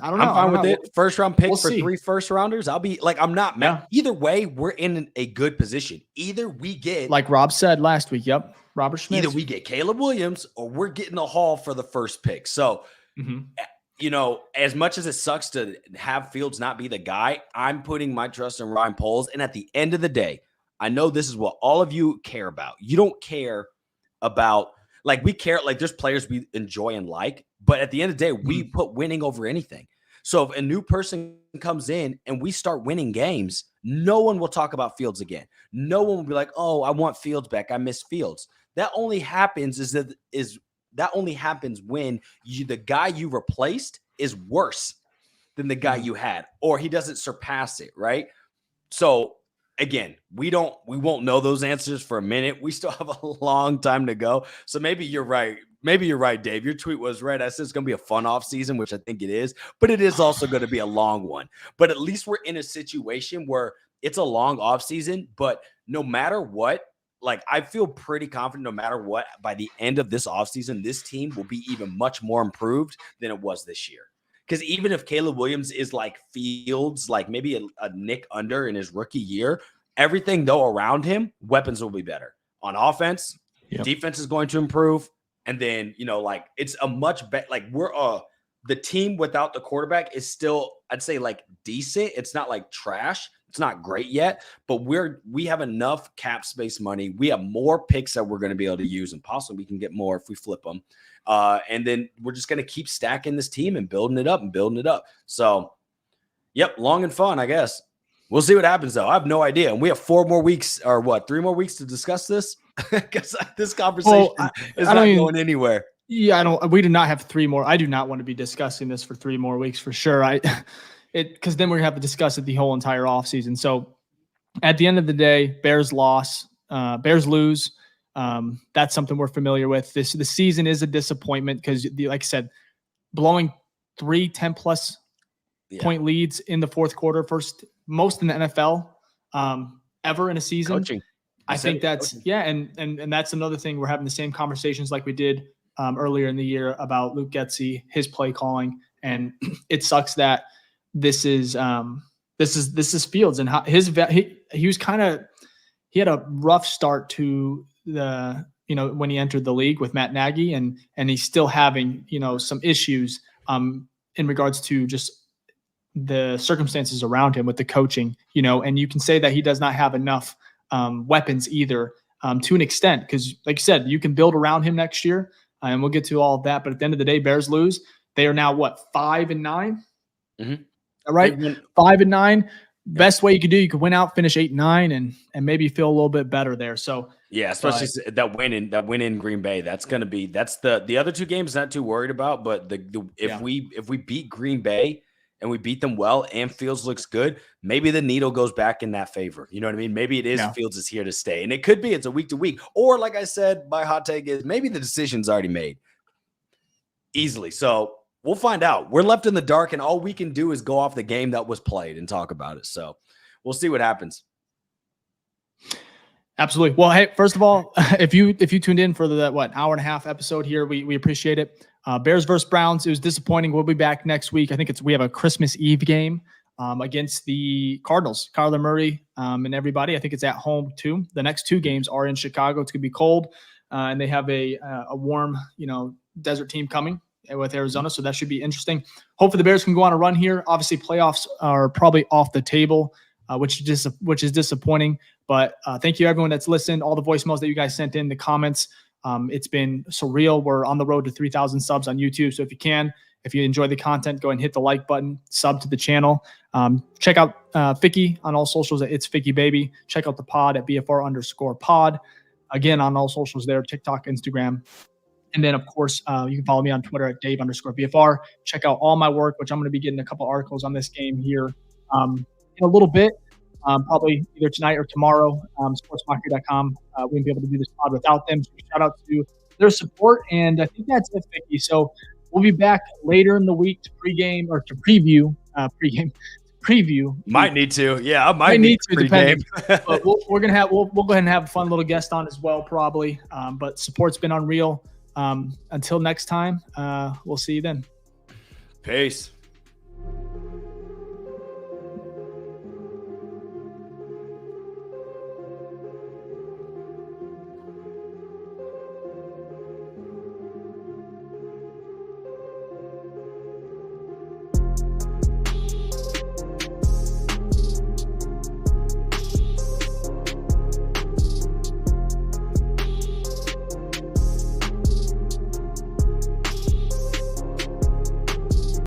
I don't know. I'm fine with know. it. First round pick We'll for see. 3 first rounders. I'll be like, I'm not mad. Either way, we're in a good position. Either we get, like Rob said last week. Yep. Robert Schmidt. Either we get Caleb Williams or we're getting a haul for the first pick. So, you know, as much as it sucks to have Fields not be the guy, I'm putting my trust in Ryan Poles. And at the end of the day, I know this is what all of you care about. You don't care about, like, we care, like, there's players we enjoy and like, but at the end of the day, we put winning over anything. So if a new person comes in and we start winning games, no one will talk about Fields again. No one will be like, oh, I want Fields back. I miss Fields. That only happens that only happens when the guy you replaced is worse than the guy you had, or he doesn't surpass it, right? So again, we won't know those answers for a minute. We still have a long time to go. So maybe you're right. Maybe you're right, Dave. Your tweet was right. I said it's going to be a fun offseason, which I think it is, but it is also going to be a long one. But at least we're in a situation where it's a long offseason, but no matter what, like, I feel pretty confident no matter what, by the end of this offseason, this team will be even much more improved than it was this year. Because even if Caleb Williams is like Fields, like maybe a nick under in his rookie year, everything though around him, weapons will be better. On offense, defense is going to improve. And then, you know, like, it's a much better, like, we're the team without the quarterback is still, I'd say, like, decent. It's not like trash. It's not great yet, but we have enough cap space money. We have more picks that we're going to be able to use, and possibly we can get more if we flip them. And then we're just going to keep stacking this team and building it up. So, yep, long and fun, I guess. We'll see what happens, though. I have no idea. And we have 4 more weeks, or what, 3 more weeks to discuss this? Because this conversation is not going anywhere. Yeah, we do not have 3 more. I do not want to be discussing this for 3 more weeks for sure. Because then we're going to have to discuss it the whole entire offseason. So at the end of the day, Bears lose. That's something we're familiar with. The season is a disappointment because, like I said, blowing 3 10-plus point leads in the fourth quarter, most in the NFL ever in a season. Coaching. I think that's coaching. And that's another thing. We're having the same conversations like we did earlier in the year about Luke Getsy, his play calling, and it sucks that this is Fields and how he was he had a rough start to the, you know, when he entered the league with Matt Nagy, and he's still having, you know, some issues in regards to just the circumstances around him with the coaching, you know, and you can say that he does not have enough weapons either to an extent, because like you said, you can build around him next year, and we'll get to all of that. But at the end of the day, Bears lose. They are now 5-9. All right, 5-9. Best way you could do, you could win out, finish 8-9, and maybe feel a little bit better there. So yeah, especially that win in Green Bay. That's the other 2 games not too worried about. But if we beat Green Bay and we beat them well, and Fields looks good, maybe the needle goes back in that favor. You know what I mean? Maybe it is Fields is here to stay, and it could be it's a week to week, or like I said, my hot take is maybe the decision's already made easily. So we'll find out. We're left in the dark, and all we can do is go off the game that was played and talk about it. So we'll see what happens. Absolutely. Well, hey, first of all, if you tuned in for the hour and a half episode here, we appreciate it. Bears versus Browns. It was disappointing. We'll be back next week. I think we have a Christmas Eve game against the Cardinals. Kyler Murray and everybody. I think it's at home too. The next 2 games are in Chicago. It's gonna be cold, and they have a warm, you know, desert team coming with Arizona, so that should be interesting. Hopefully the Bears can go on a run here. Obviously playoffs are probably off the table, which is disappointing, but thank you everyone that's listened, all the voicemails that you guys sent in, the comments. It's been surreal. We're on the road to 3,000 subs on YouTube, so if you enjoy the content, go and hit the like button, sub to the channel. Check out Ficky on all socials at It's Ficky Baby. Check out the pod at BFR_pod. Again, on all socials there, TikTok, Instagram. And then, of course, you can follow me on Twitter at Dave_BFR. Check out all my work, which I'm going to be getting a couple articles on this game here in a little bit, probably either tonight or tomorrow. Sportsmockery.com. We wouldn't be able to do this pod without them. So shout out to their support. And I think that's it, Ficky. So we'll be back later in the week to pregame or to preview. Preview. Might need to. Yeah, I might need to, depending. But we'll go ahead and have a fun little guest on as well, probably. But support's been unreal. Until next time, we'll see you then. Peace.